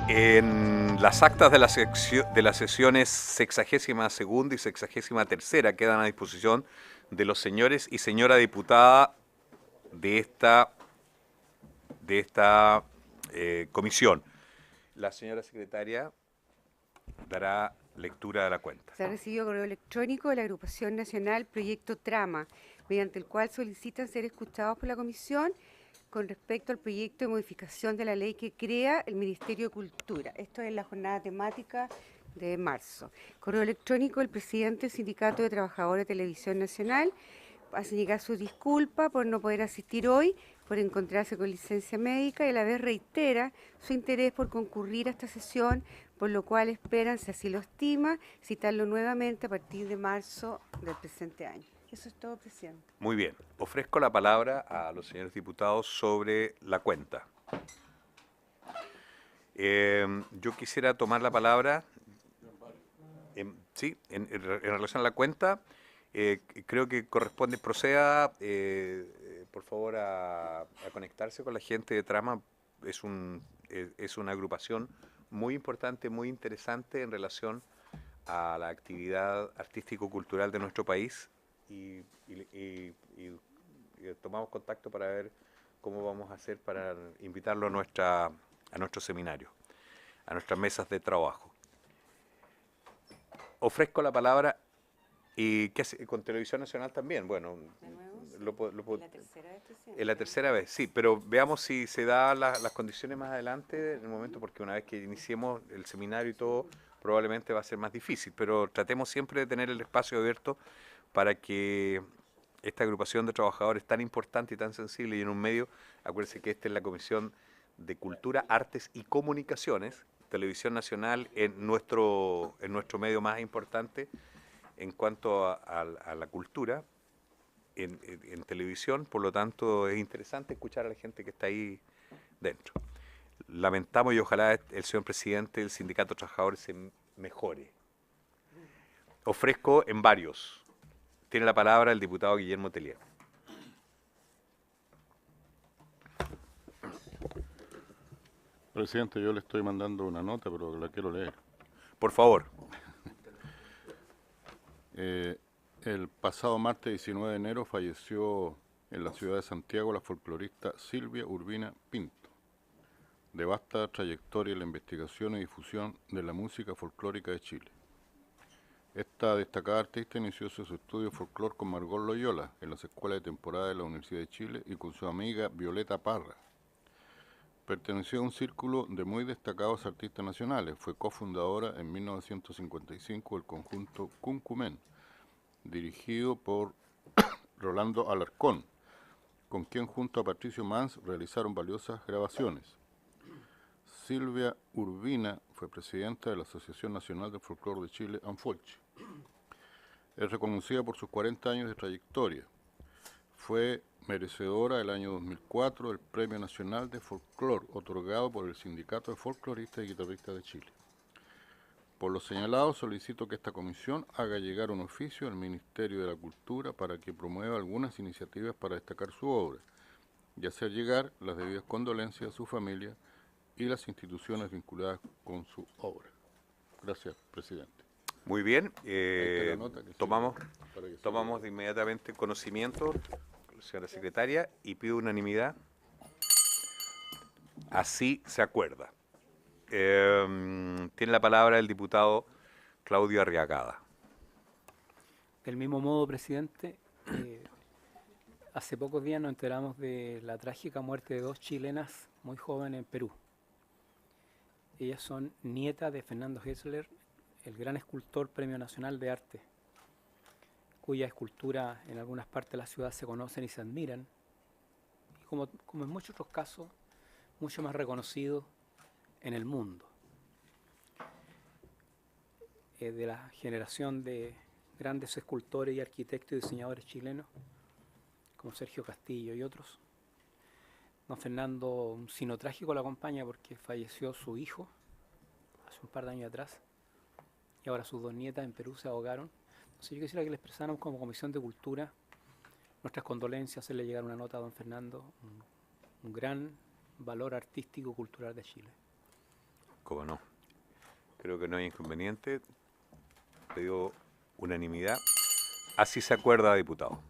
En las actas de de las sesiones 62ª y 63ª quedan a disposición de los señores y señora diputada de esta comisión. La señora secretaria dará lectura de la cuenta. Se ha recibido correo electrónico de la Agrupación Nacional Proyecto Trama, mediante el cual solicitan ser escuchados por la Comisión con respecto al proyecto de modificación de la ley que crea el Ministerio de Cultura. Esto es la jornada temática de marzo. Correo electrónico del presidente del Sindicato de Trabajadores de Televisión Nacional hace llegar su disculpa por no poder asistir hoy, por encontrarse con licencia médica y a la vez reitera su interés por concurrir a esta sesión, por lo cual esperan, si así lo estima, citarlo nuevamente a partir de marzo del presente año. Eso es todo, presidente. Muy bien. Ofrezco la palabra a los señores diputados sobre la cuenta. Yo quisiera tomar la palabra en relación a la cuenta. Creo que proceda, por favor, a conectarse con la gente de Trama. Es una agrupación muy importante, muy interesante en relación a la actividad artístico-cultural de nuestro país y tomamos contacto para ver cómo vamos a hacer para invitarlo a nuestro seminario, a nuestras mesas de trabajo. Ofrezco la palabra y con Televisión Nacional también. Bueno, ¿La tercera vez, presidente? es la tercera vez, sí, pero veamos si se da las condiciones más adelante, en el momento, porque una vez que iniciemos el seminario y todo, probablemente va a ser más difícil, pero tratemos siempre de tener el espacio abierto para que esta agrupación de trabajadores tan importante y tan sensible y en un medio, acuérdense que esta es la Comisión de Cultura, Artes y Comunicaciones, Televisión Nacional en nuestro medio más importante en cuanto a la cultura en televisión, por lo tanto es interesante escuchar a la gente que está ahí dentro. Lamentamos y ojalá el señor presidente del Sindicato de Trabajadores se mejore. Ofrezco en varios. Tiene la palabra el diputado Guillermo Telier. Presidente, yo le estoy mandando una nota, pero la quiero leer. Por favor. El pasado martes 19 de enero falleció en la ciudad de Santiago la folclorista Silvia Urbina Pinto, de vasta trayectoria en la investigación y difusión de la música folclórica de Chile. Esta destacada artista inició sus estudios folclor con Margot Loyola en las escuelas de temporada de la Universidad de Chile y con su amiga Violeta Parra. Perteneció a un círculo de muy destacados artistas nacionales. Fue cofundadora en 1955 del conjunto Cuncumen, dirigido por Rolando Alarcón, con quien junto a Patricio Mans realizaron valiosas grabaciones. Silvia Urbina fue presidenta de la Asociación Nacional de Folclore de Chile, ANFOLCHI. Es reconocida por sus 40 años de trayectoria. Fue merecedora el año 2004 del Premio Nacional de Folclor, otorgado por el Sindicato de Folcloristas y Guitarristas de Chile. Por lo señalado, solicito que esta comisión haga llegar un oficio al Ministerio de la Cultura para que promueva algunas iniciativas para destacar su obra y hacer llegar las debidas condolencias a su familia y las instituciones vinculadas con su obra. Gracias, presidente. Muy bien. Tomamos de inmediatamente conocimiento, señora secretaria, y pido unanimidad. Así se acuerda. Tiene la palabra el diputado Claudio Arriagada. Del mismo modo, presidente, hace pocos días nos enteramos de la trágica muerte de dos chilenas muy jóvenes en Perú. Ellas son nietas de Fernando Hessler, el gran escultor Premio Nacional de Arte, cuya escultura en algunas partes de la ciudad se conocen y se admiran, y como en muchos otros casos, mucho más reconocido en el mundo. De la generación de grandes escultores y arquitectos y diseñadores chilenos, como Sergio Castillo y otros. Don Fernando, un sino trágico lo acompaña porque falleció su hijo hace un par de años atrás, y ahora sus dos nietas en Perú se ahogaron. Entonces yo quisiera que le expresáramos como Comisión de Cultura nuestras condolencias, hacerle llegar una nota a don Fernando, un gran valor artístico-cultural de Chile. Cómo no. Creo que no hay inconveniente. Pedido unanimidad. Así se acuerda, diputado.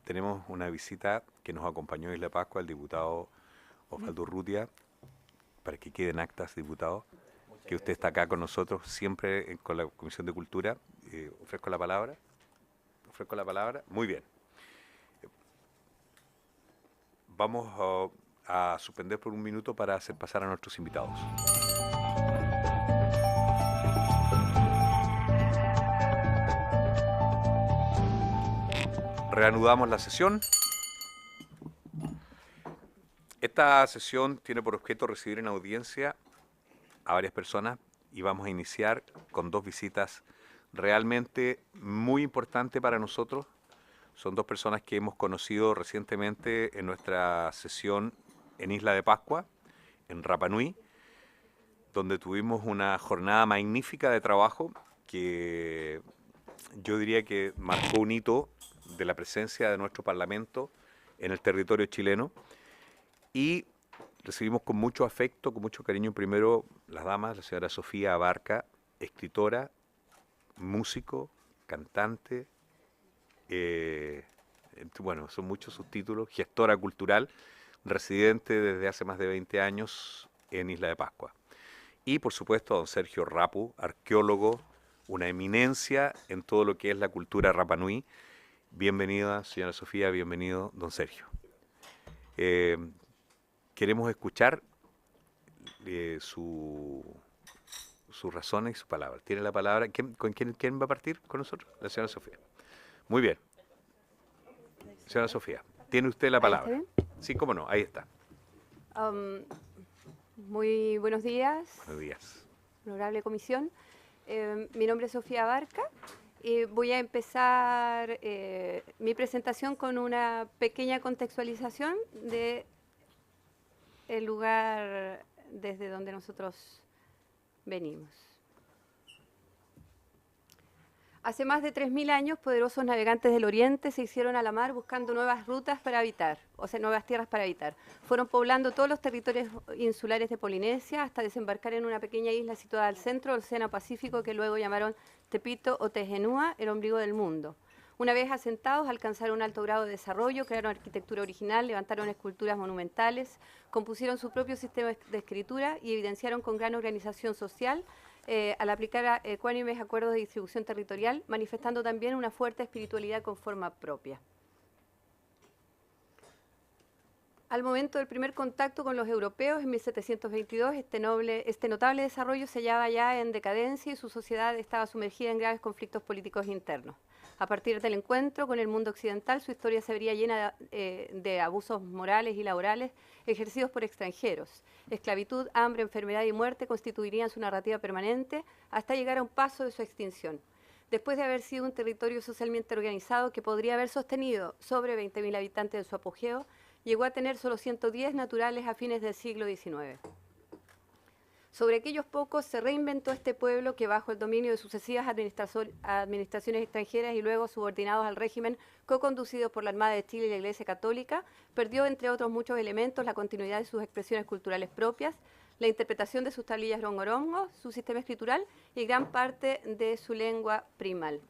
Tenemos una visita que nos acompañó en Isla Pascua, el diputado Osvaldo Urrutia, para que queden actas, diputado, que usted está acá con nosotros, siempre con la Comisión de Cultura. Ofrezco la palabra. Ofrezco la palabra. Muy bien. Vamos a suspender por un minuto para hacer pasar a nuestros invitados. Reanudamos la sesión. Esta sesión tiene por objeto recibir en audiencia a varias personas y vamos a iniciar con dos visitas realmente muy importantes para nosotros. Son dos personas que hemos conocido recientemente en nuestra sesión en Isla de Pascua, en Rapa Nui, donde tuvimos una jornada magnífica de trabajo que yo diría que marcó un hito de la presencia de nuestro Parlamento en el territorio chileno, y recibimos con mucho afecto, con mucho cariño primero las damas, la señora Sofía Abarca, escritora, músico, cantante, bueno, son muchos sus títulos, gestora cultural, residente desde hace más de 20 años en Isla de Pascua. Y por supuesto don Sergio Rapu, arqueólogo, una eminencia en todo lo que es la cultura Rapa Nui. Bienvenida, señora Sofía, bienvenido, don Sergio. Queremos escuchar sus razones y sus palabras. Tiene la palabra. ¿Quién va a partir con nosotros? La señora Sofía. Muy bien. Señora Sofía, tiene usted la palabra. Sí, cómo no, ahí está. Muy buenos días. Buenos días. Honorable comisión. Mi nombre es Sofía Abarca. Voy a empezar mi presentación con una pequeña contextualización de el lugar desde donde nosotros venimos. Hace más de 3000 años, poderosos navegantes del Oriente se hicieron a la mar buscando nuevas rutas para habitar, o sea, nuevas tierras para habitar. Fueron poblando todos los territorios insulares de Polinesia hasta desembarcar en una pequeña isla situada al centro del Océano Pacífico que luego llamaron Tepito o Tejenúa, el ombligo del mundo. Una vez asentados, alcanzaron un alto grado de desarrollo, crearon arquitectura original, levantaron esculturas monumentales, compusieron su propio sistema de escritura y evidenciaron con gran organización social al aplicar ecuánimes acuerdos de distribución territorial, manifestando también una fuerte espiritualidad con forma propia. Al momento del primer contacto con los europeos, en 1722, este notable desarrollo se hallaba ya en decadencia y su sociedad estaba sumergida en graves conflictos políticos internos. A partir del encuentro con el mundo occidental, su historia se vería llena de abusos morales y laborales ejercidos por extranjeros. Esclavitud, hambre, enfermedad y muerte constituirían su narrativa permanente hasta llegar a un paso de su extinción. Después de haber sido un territorio socialmente organizado que podría haber sostenido sobre 20.000 habitantes en su apogeo, llegó a tener solo 110 naturales a fines del siglo XIX. Sobre aquellos pocos se reinventó este pueblo que bajo el dominio de sucesivas administraciones extranjeras y luego subordinados al régimen co-conducidos por la Armada de Chile y la Iglesia Católica, perdió entre otros muchos elementos la continuidad de sus expresiones culturales propias, la interpretación de sus tablillas rongorongo, su sistema escritural y gran parte de su lengua primal.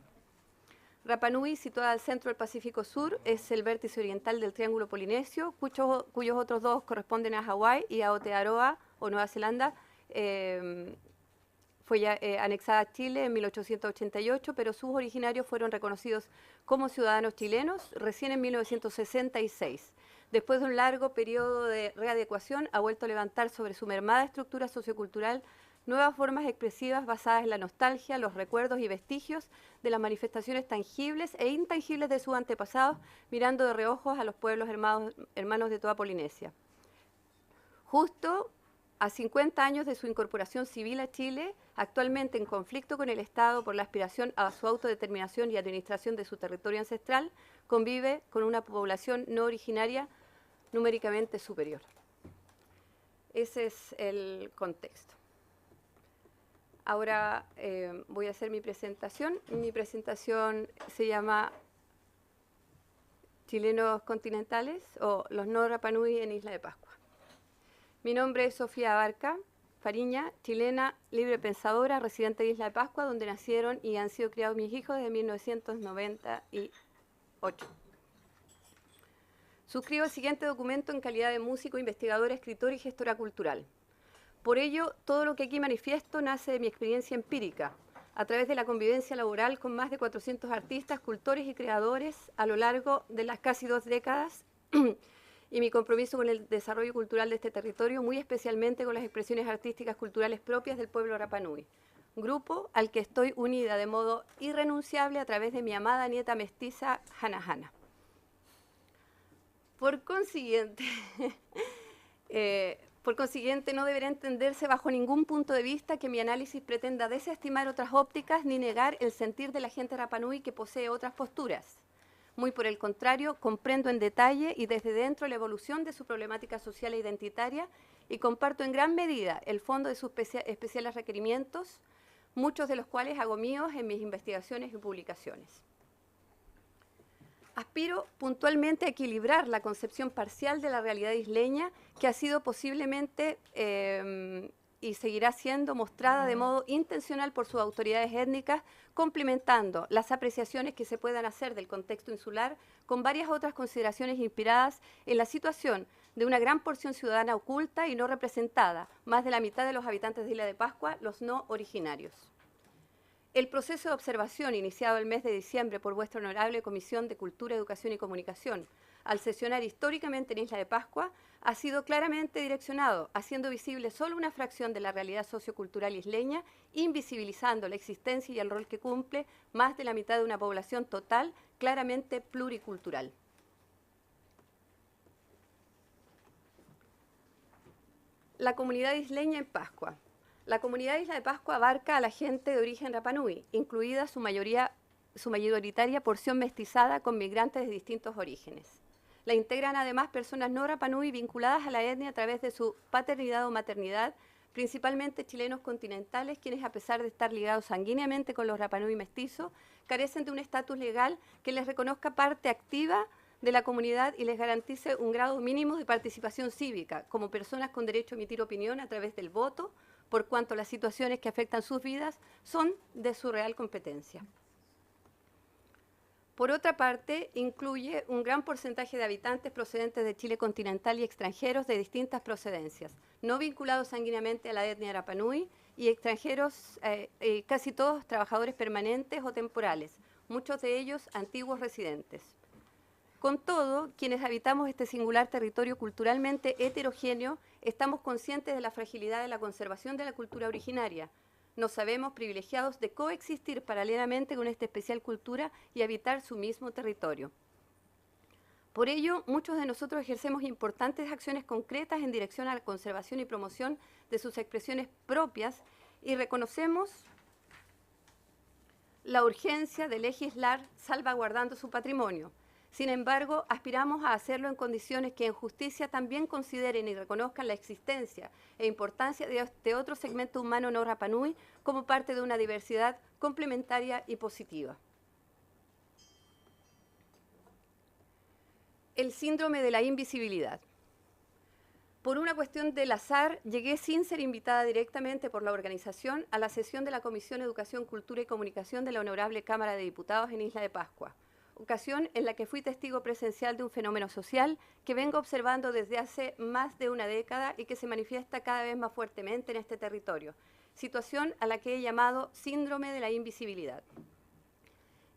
Rapa Nui, situada al centro del Pacífico Sur, es el vértice oriental del Triángulo Polinesio, cuyos otros dos corresponden a Hawái y a Aotearoa o Nueva Zelanda. Fue ya anexada a Chile en 1888, pero sus originarios fueron reconocidos como ciudadanos chilenos recién en 1966. Después de un largo periodo de readecuación, ha vuelto a levantar sobre su mermada estructura sociocultural nuevas formas expresivas basadas en la nostalgia, los recuerdos y vestigios de las manifestaciones tangibles e intangibles de sus antepasados, mirando de reojos a los pueblos hermanos de toda Polinesia. Justo a 50 años de su incorporación civil a Chile, actualmente en conflicto con el Estado por la aspiración a su autodeterminación y administración de su territorio ancestral, convive con una población no originaria numéricamente superior. Ese es el contexto. Ahora voy a hacer mi presentación. Mi presentación se llama Chilenos continentales o los no Rapa Nui en Isla de Pascua. Mi nombre es Sofía Abarca Fariña, chilena, libre pensadora, residente de Isla de Pascua, donde nacieron y han sido criados mis hijos desde 1998. Suscribo el siguiente documento en calidad de músico, investigadora, escritora y gestora cultural. Por ello, todo lo que aquí manifiesto nace de mi experiencia empírica, a través de la convivencia laboral con más de 400 artistas, cultores y creadores a lo largo de las casi 2 décadas y mi compromiso con el desarrollo cultural de este territorio, muy especialmente con las expresiones artísticas culturales propias del pueblo Rapa Nui, grupo al que estoy unida de modo irrenunciable a través de mi amada nieta mestiza, Hana Hana. Por consiguiente, no deberá entenderse bajo ningún punto de vista que mi análisis pretenda desestimar otras ópticas ni negar el sentir de la gente Rapa Nui que posee otras posturas. Muy por el contrario, comprendo en detalle y desde dentro la evolución de su problemática social e identitaria y comparto en gran medida el fondo de sus especiales requerimientos, muchos de los cuales hago míos en mis investigaciones y publicaciones. Aspiro puntualmente a equilibrar la concepción parcial de la realidad isleña que ha sido posiblemente y seguirá siendo mostrada de modo intencional por sus autoridades étnicas, complementando las apreciaciones que se puedan hacer del contexto insular con varias otras consideraciones inspiradas en la situación de una gran porción ciudadana oculta y no representada, más de la mitad de los habitantes de Isla de Pascua, los no originarios. El proceso de observación iniciado el mes de diciembre por vuestra honorable Comisión de Cultura, Educación y Comunicación, al sesionar históricamente en Isla de Pascua, ha sido claramente direccionado, haciendo visible solo una fracción de la realidad sociocultural isleña, invisibilizando la existencia y el rol que cumple más de la mitad de una población total, claramente pluricultural. La comunidad isleña en Pascua. La comunidad de Isla de Pascua abarca a la gente de origen Rapa Nui, incluida su mayoritaria porción mestizada con migrantes de distintos orígenes. La integran además personas no Rapa Nui vinculadas a la etnia a través de su paternidad o maternidad, principalmente chilenos continentales, quienes a pesar de estar ligados sanguíneamente con los Rapa Nui mestizos, carecen de un estatus legal que les reconozca parte activa de la comunidad y les garantice un grado mínimo de participación cívica, como personas con derecho a emitir opinión a través del voto, por cuanto las situaciones que afectan sus vidas son de su real competencia. Por otra parte, incluye un gran porcentaje de habitantes procedentes de Chile continental y extranjeros de distintas procedencias, no vinculados sanguíneamente a la etnia Rapa Nui y extranjeros, casi todos trabajadores permanentes o temporales, muchos de ellos antiguos residentes. Con todo, quienes habitamos este singular territorio culturalmente heterogéneo, estamos conscientes de la fragilidad de la conservación de la cultura originaria. Nos sabemos privilegiados de coexistir paralelamente con esta especial cultura y habitar su mismo territorio. Por ello, muchos de nosotros ejercemos importantes acciones concretas en dirección a la conservación y promoción de sus expresiones propias y reconocemos la urgencia de legislar salvaguardando su patrimonio. Sin embargo, aspiramos a hacerlo en condiciones que en justicia también consideren y reconozcan la existencia e importancia de otro segmento humano no Rapa Nui como parte de una diversidad complementaria y positiva. El síndrome de la invisibilidad. Por una cuestión del azar, llegué sin ser invitada directamente por la organización a la sesión de la Comisión de Educación, Cultura y Comunicación de la Honorable Cámara de Diputados en Isla de Pascua, ocasión en la que fui testigo presencial de un fenómeno social que vengo observando desde hace más de una década y que se manifiesta cada vez más fuertemente en este territorio, situación a la que he llamado síndrome de la invisibilidad.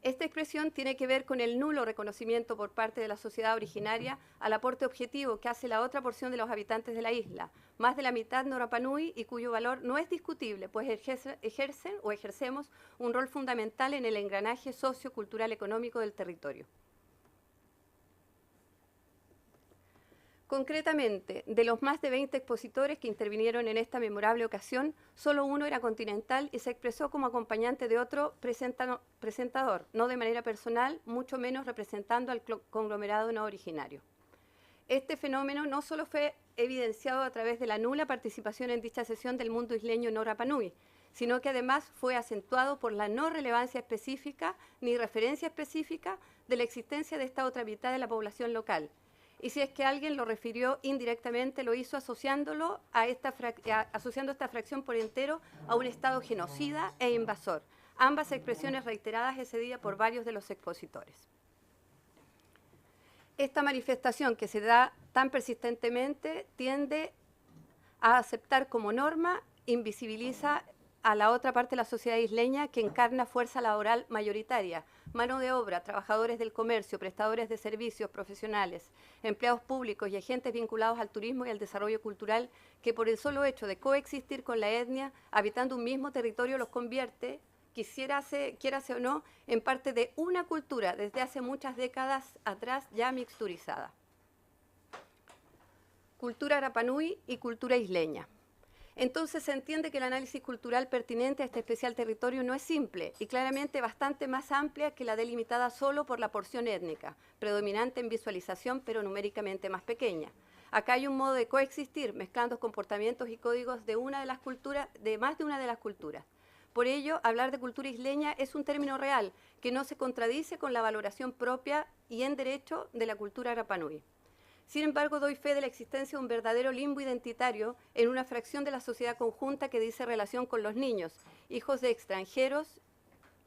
Esta expresión tiene que ver con el nulo reconocimiento por parte de la sociedad originaria al aporte objetivo que hace la otra porción de los habitantes de la isla, más de la mitad no Rapa Nui y cuyo valor no es discutible, pues ejercemos un rol fundamental en el engranaje socio-cultural económico del territorio. Concretamente, de los más de 20 expositores que intervinieron en esta memorable ocasión, solo uno era continental y se expresó como acompañante de otro presentador, no de manera personal, mucho menos representando al conglomerado no originario. Este fenómeno no solo fue evidenciado a través de la nula participación en dicha sesión del mundo isleño no Rapa Nui, sino que además fue acentuado por la no relevancia específica ni referencia específica de la existencia de esta otra mitad de la población local, y si es que alguien lo refirió indirectamente, lo hizo asociando esta fracción por entero a un Estado genocida e invasor. Ambas expresiones reiteradas ese día por varios de los expositores. Esta manifestación que se da tan persistentemente tiende a aceptar como norma, invisibiliza a la otra parte de la sociedad isleña que encarna fuerza laboral mayoritaria, mano de obra, trabajadores del comercio, prestadores de servicios profesionales, empleados públicos y agentes vinculados al turismo y al desarrollo cultural, que por el solo hecho de coexistir con la etnia, habitando un mismo territorio, los convierte, quiérase o no, en parte de una cultura desde hace muchas décadas atrás ya mixturizada. Cultura Rapanui y cultura isleña. Entonces se entiende que el análisis cultural pertinente a este especial territorio no es simple y claramente bastante más amplia que la delimitada solo por la porción étnica, predominante en visualización pero numéricamente más pequeña. Acá hay un modo de coexistir mezclando comportamientos y códigos de más de una de las culturas. Por ello, hablar de cultura isleña es un término real que no se contradice con la valoración propia y en derecho de la cultura Rapanui. Sin embargo, doy fe de la existencia de un verdadero limbo identitario en una fracción de la sociedad conjunta que dice relación con los niños, hijos de extranjeros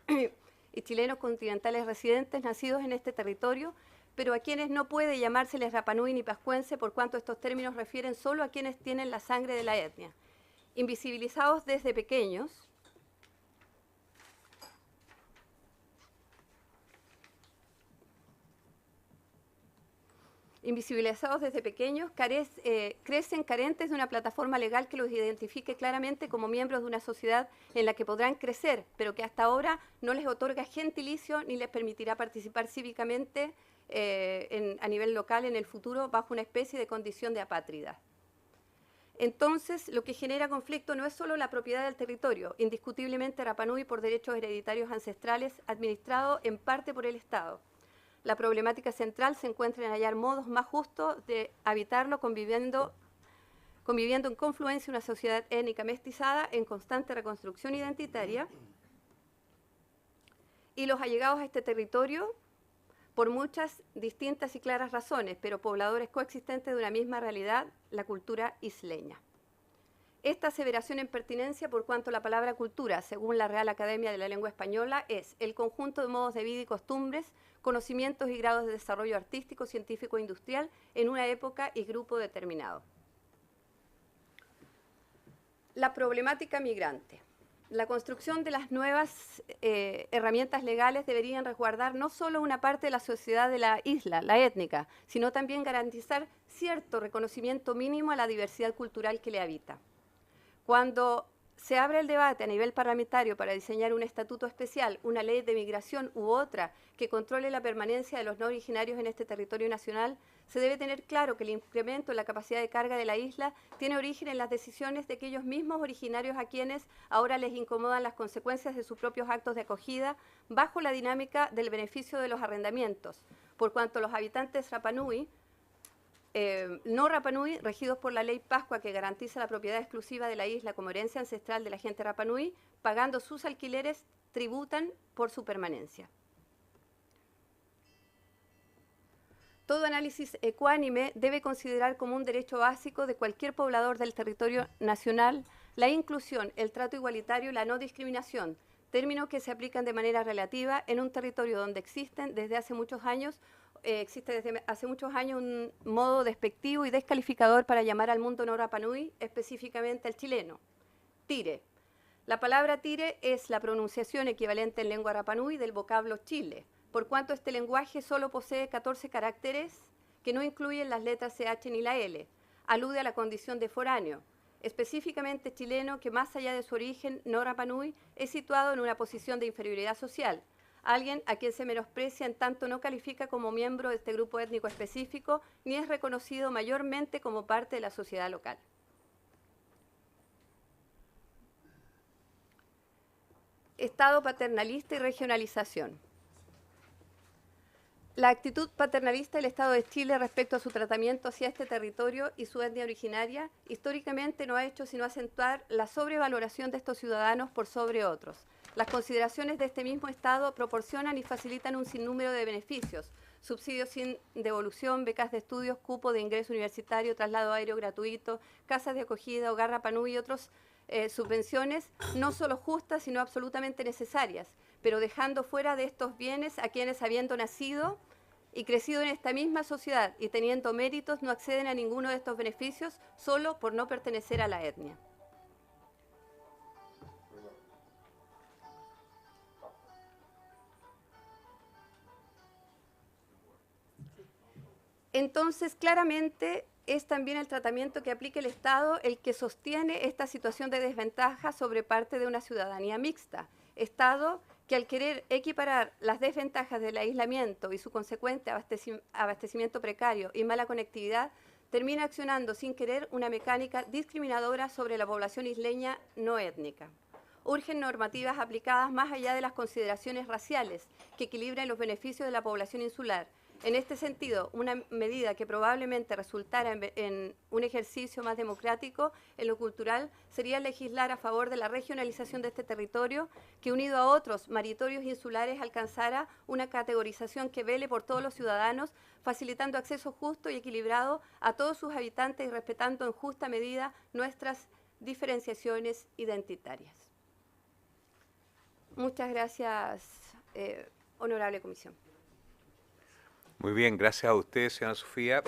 y chilenos continentales residentes nacidos en este territorio, pero a quienes no puede llamárseles Rapanui ni pascuense por cuanto estos términos refieren solo a quienes tienen la sangre de la etnia. Invisibilizados desde pequeños, crecen carentes de una plataforma legal que los identifique claramente como miembros de una sociedad en la que podrán crecer, pero que hasta ahora no les otorga gentilicio ni les permitirá participar cívicamente a nivel local en el futuro bajo una especie de condición de apátrida. Entonces, lo que genera conflicto no es solo la propiedad del territorio, indiscutiblemente Rapanui por derechos hereditarios ancestrales, administrado en parte por el Estado. La problemática central se encuentra en hallar modos más justos de habitarlo conviviendo en confluencia una sociedad étnica mestizada en constante reconstrucción identitaria y los allegados a este territorio por muchas distintas y claras razones, pero pobladores coexistentes de una misma realidad, la cultura isleña. Esta aseveración en pertinencia por cuanto la palabra cultura, según la Real Academia de la Lengua Española, es el conjunto de modos de vida y costumbres, conocimientos y grados de desarrollo artístico, científico e industrial en una época y grupo determinado. La problemática migrante. La construcción de las nuevas herramientas legales deberían resguardar no solo una parte de la sociedad de la isla, la étnica, sino también garantizar cierto reconocimiento mínimo a la diversidad cultural que le habita. Cuando se abre el debate a nivel parlamentario para diseñar un estatuto especial, una ley de migración u otra que controle la permanencia de los no originarios en este territorio nacional, se debe tener claro que el incremento en la capacidad de carga de la isla tiene origen en las decisiones de aquellos mismos originarios a quienes ahora les incomodan las consecuencias de sus propios actos de acogida bajo la dinámica del beneficio de los arrendamientos, por cuanto los habitantes Rapanui, no Rapanui, regidos por la ley Pascua que garantiza la propiedad exclusiva de la isla como herencia ancestral de la gente Rapanui, pagando sus alquileres, tributan por su permanencia. Todo análisis ecuánime debe considerar como un derecho básico de cualquier poblador del territorio nacional la inclusión, el trato igualitario y la no discriminación, términos que se aplican de manera relativa en un territorio donde existe desde hace muchos años un modo despectivo y descalificador para llamar al mundo no Rapanui, específicamente al chileno, tire. La palabra tire es la pronunciación equivalente en lengua Rapanui del vocablo Chile, por cuanto este lenguaje solo posee 14 caracteres que no incluyen las letras CH ni la L. Alude a la condición de foráneo, específicamente chileno que más allá de su origen no Rapanui es situado en una posición de inferioridad social. Alguien a quien se menosprecia en tanto no califica como miembro de este grupo étnico específico ni es reconocido mayormente como parte de la sociedad local. Estado paternalista y regionalización. La actitud paternalista del Estado de Chile respecto a su tratamiento hacia este territorio y su etnia originaria históricamente no ha hecho sino acentuar la sobrevaloración de estos ciudadanos por sobre otros. Las consideraciones de este mismo Estado proporcionan y facilitan un sinnúmero de beneficios, subsidios sin devolución, becas de estudios, cupo de ingreso universitario, traslado aéreo gratuito, casas de acogida, hogar Rapa Nui y otras subvenciones no solo justas, sino absolutamente necesarias, pero dejando fuera de estos bienes a quienes, habiendo nacido y crecido en esta misma sociedad y teniendo méritos, no acceden a ninguno de estos beneficios solo por no pertenecer a la etnia. Entonces, claramente, es también el tratamiento que aplica el Estado el que sostiene esta situación de desventaja sobre parte de una ciudadanía mixta. Estado que, al querer equiparar las desventajas del aislamiento y su consecuente abastecimiento precario y mala conectividad, termina accionando sin querer una mecánica discriminadora sobre la población isleña no étnica. Urgen normativas aplicadas más allá de las consideraciones raciales que equilibren los beneficios de la población insular. En este sentido, una medida que probablemente resultara en un ejercicio más democrático en lo cultural sería legislar a favor de la regionalización de este territorio, que unido a otros maritorios insulares alcanzara una categorización que vele por todos los ciudadanos, facilitando acceso justo y equilibrado a todos sus habitantes y respetando en justa medida nuestras diferenciaciones identitarias. Muchas gracias, honorable comisión. Muy bien, gracias a usted, señora Sofía.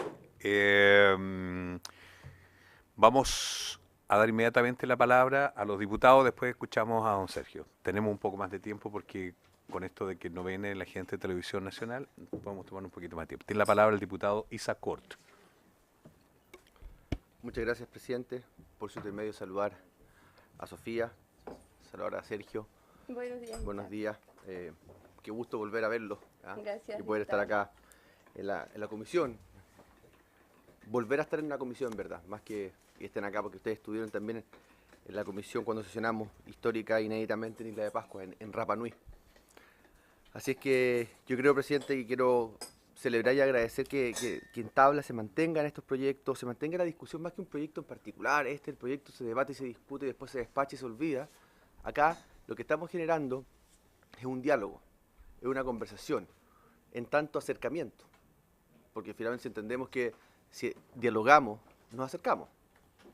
Vamos a dar inmediatamente la palabra a los diputados, después escuchamos a don Sergio. Tenemos un poco más de tiempo porque con esto de que no viene la gente de Televisión Nacional, podemos tomar un poquito más de tiempo. Tiene la palabra el diputado Isa Cort. Muchas gracias, presidente. Por su intermedio, saludar a Sofía, saludar a Sergio. Buenos días. Buenos días. Qué gusto volver a verlo. Gracias. Y poder estar acá en la comisión. Volver a estar en una comisión, ¿verdad? Más que estén acá, porque ustedes estuvieron también en la comisión cuando sesionamos histórica inéditamente en Isla de Pascua, en Rapa Nui. Así es que yo creo, presidente, que quiero celebrar y agradecer que en tabla se mantengan estos proyectos, se mantenga la discusión más que un proyecto en particular. El proyecto se debate y se discute y después se despacha y se olvida. Acá lo que estamos generando es un diálogo, es una conversación, en tanto acercamiento. Porque finalmente entendemos que si dialogamos, nos acercamos.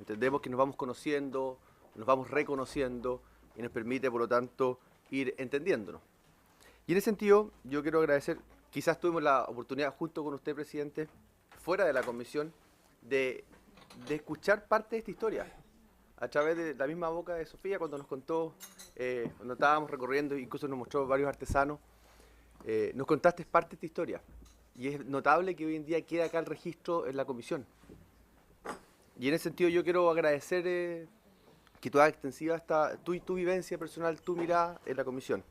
Entendemos que nos vamos conociendo, nos vamos reconociendo y nos permite, por lo tanto, ir entendiéndonos. Y en ese sentido, yo quiero agradecer, quizás tuvimos la oportunidad, junto con usted, presidente, fuera de la comisión, de escuchar parte de esta historia, a través de la misma boca de Sofía, cuando nos contó, cuando estábamos recorriendo, incluso nos mostró varios artesanos, nos contaste parte de esta historia. Y es notable que hoy en día queda acá el registro en la comisión. Y en ese sentido yo quiero agradecer que tú hagas extensiva tu vivencia personal, tu mirada en la comisión.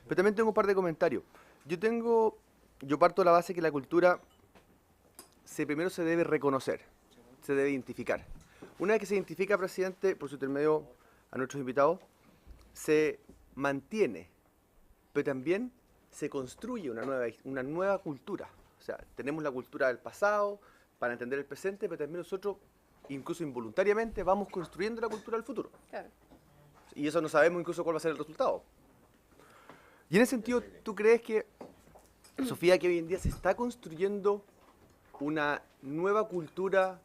Pero también tengo un par de comentarios. Yo parto de la base que la cultura primero se debe reconocer, se debe identificar. Una vez que se identifica, presidente, por su intermedio a nuestros invitados, se mantiene, pero también se construye una nueva cultura. O sea, tenemos la cultura del pasado para entender el presente, pero también nosotros, incluso involuntariamente, vamos construyendo la cultura del futuro. Claro. Y eso no sabemos incluso cuál va a ser el resultado. Y en ese sentido, ¿tú crees que, Sofía, que hoy en día se está construyendo una nueva cultura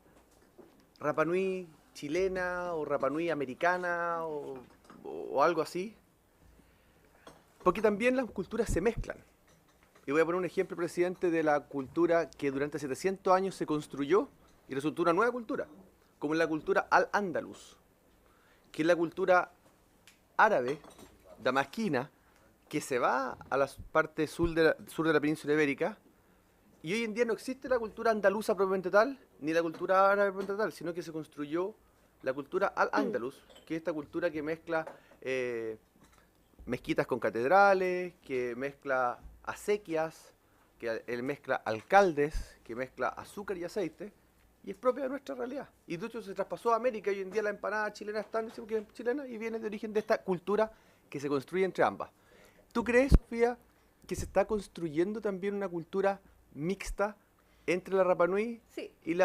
Rapa Nui chilena o Rapa Nui americana o algo así? Porque también las culturas se mezclan. Y voy a poner un ejemplo, presidente, de la cultura que durante 700 años se construyó y resultó una nueva cultura, como la cultura al-Ándalus, que es la cultura árabe, damasquina, que se va a la parte sur de la península ibérica, y hoy en día no existe la cultura andaluza propiamente tal, ni la cultura árabe propiamente tal, sino que se construyó la cultura al-Ándalus, que es esta cultura que mezcla mezquitas con catedrales, que mezcla acequias, que mezcla alcaldes, que mezcla azúcar y aceite, y es propia de nuestra realidad. Y de hecho se traspasó a América, y hoy en día la empanada chilena está chilena y viene de origen de esta cultura que se construye entre ambas. ¿Tú crees, Sofía, que se está construyendo también una cultura mixta entre la Rapa Nui Sí. y te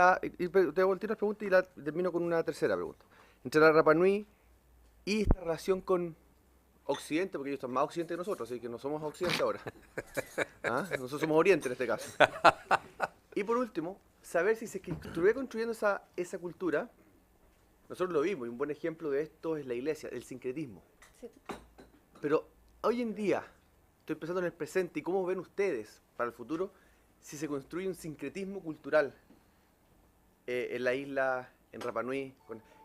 hago las preguntas y termino con una tercera pregunta? Entre la Rapa Nui y esta relación con Occidente, porque ellos están más Occidente que nosotros, así que no somos Occidente ahora. ¿Ah? Nosotros somos Oriente en este caso. Y por último, saber si se estuviera construyendo esa cultura. Nosotros lo vimos, y un buen ejemplo de esto es la iglesia, el sincretismo. Sí. Pero hoy en día, estoy pensando en el presente y cómo ven ustedes para el futuro, si se construye un sincretismo cultural en la isla, en Rapa Nui,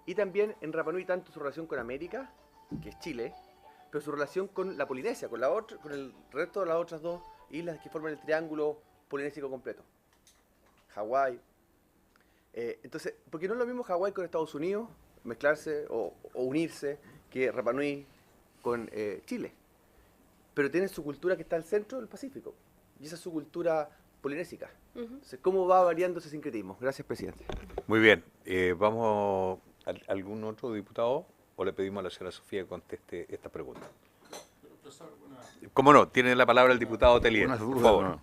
y también en Rapa Nui tanto su relación con América, que es Chile, pero su relación con la Polinesia, con el resto de las otras dos islas que forman el triángulo polinésico completo. Hawái. Entonces, ¿por qué no es lo mismo Hawái con Estados Unidos, mezclarse o unirse, que Rapa Nui con Chile? Pero tienen su cultura que está al centro del Pacífico, y esa es su cultura polinésica. Entonces, ¿cómo va variando ese sincretismo? Gracias, presidente. Muy bien. Vamos a algún otro diputado o le pedimos a la señora Sofía que conteste esta pregunta. ¿Cómo no? Tiene la palabra el diputado Telier, Unas por dudas, favor. no.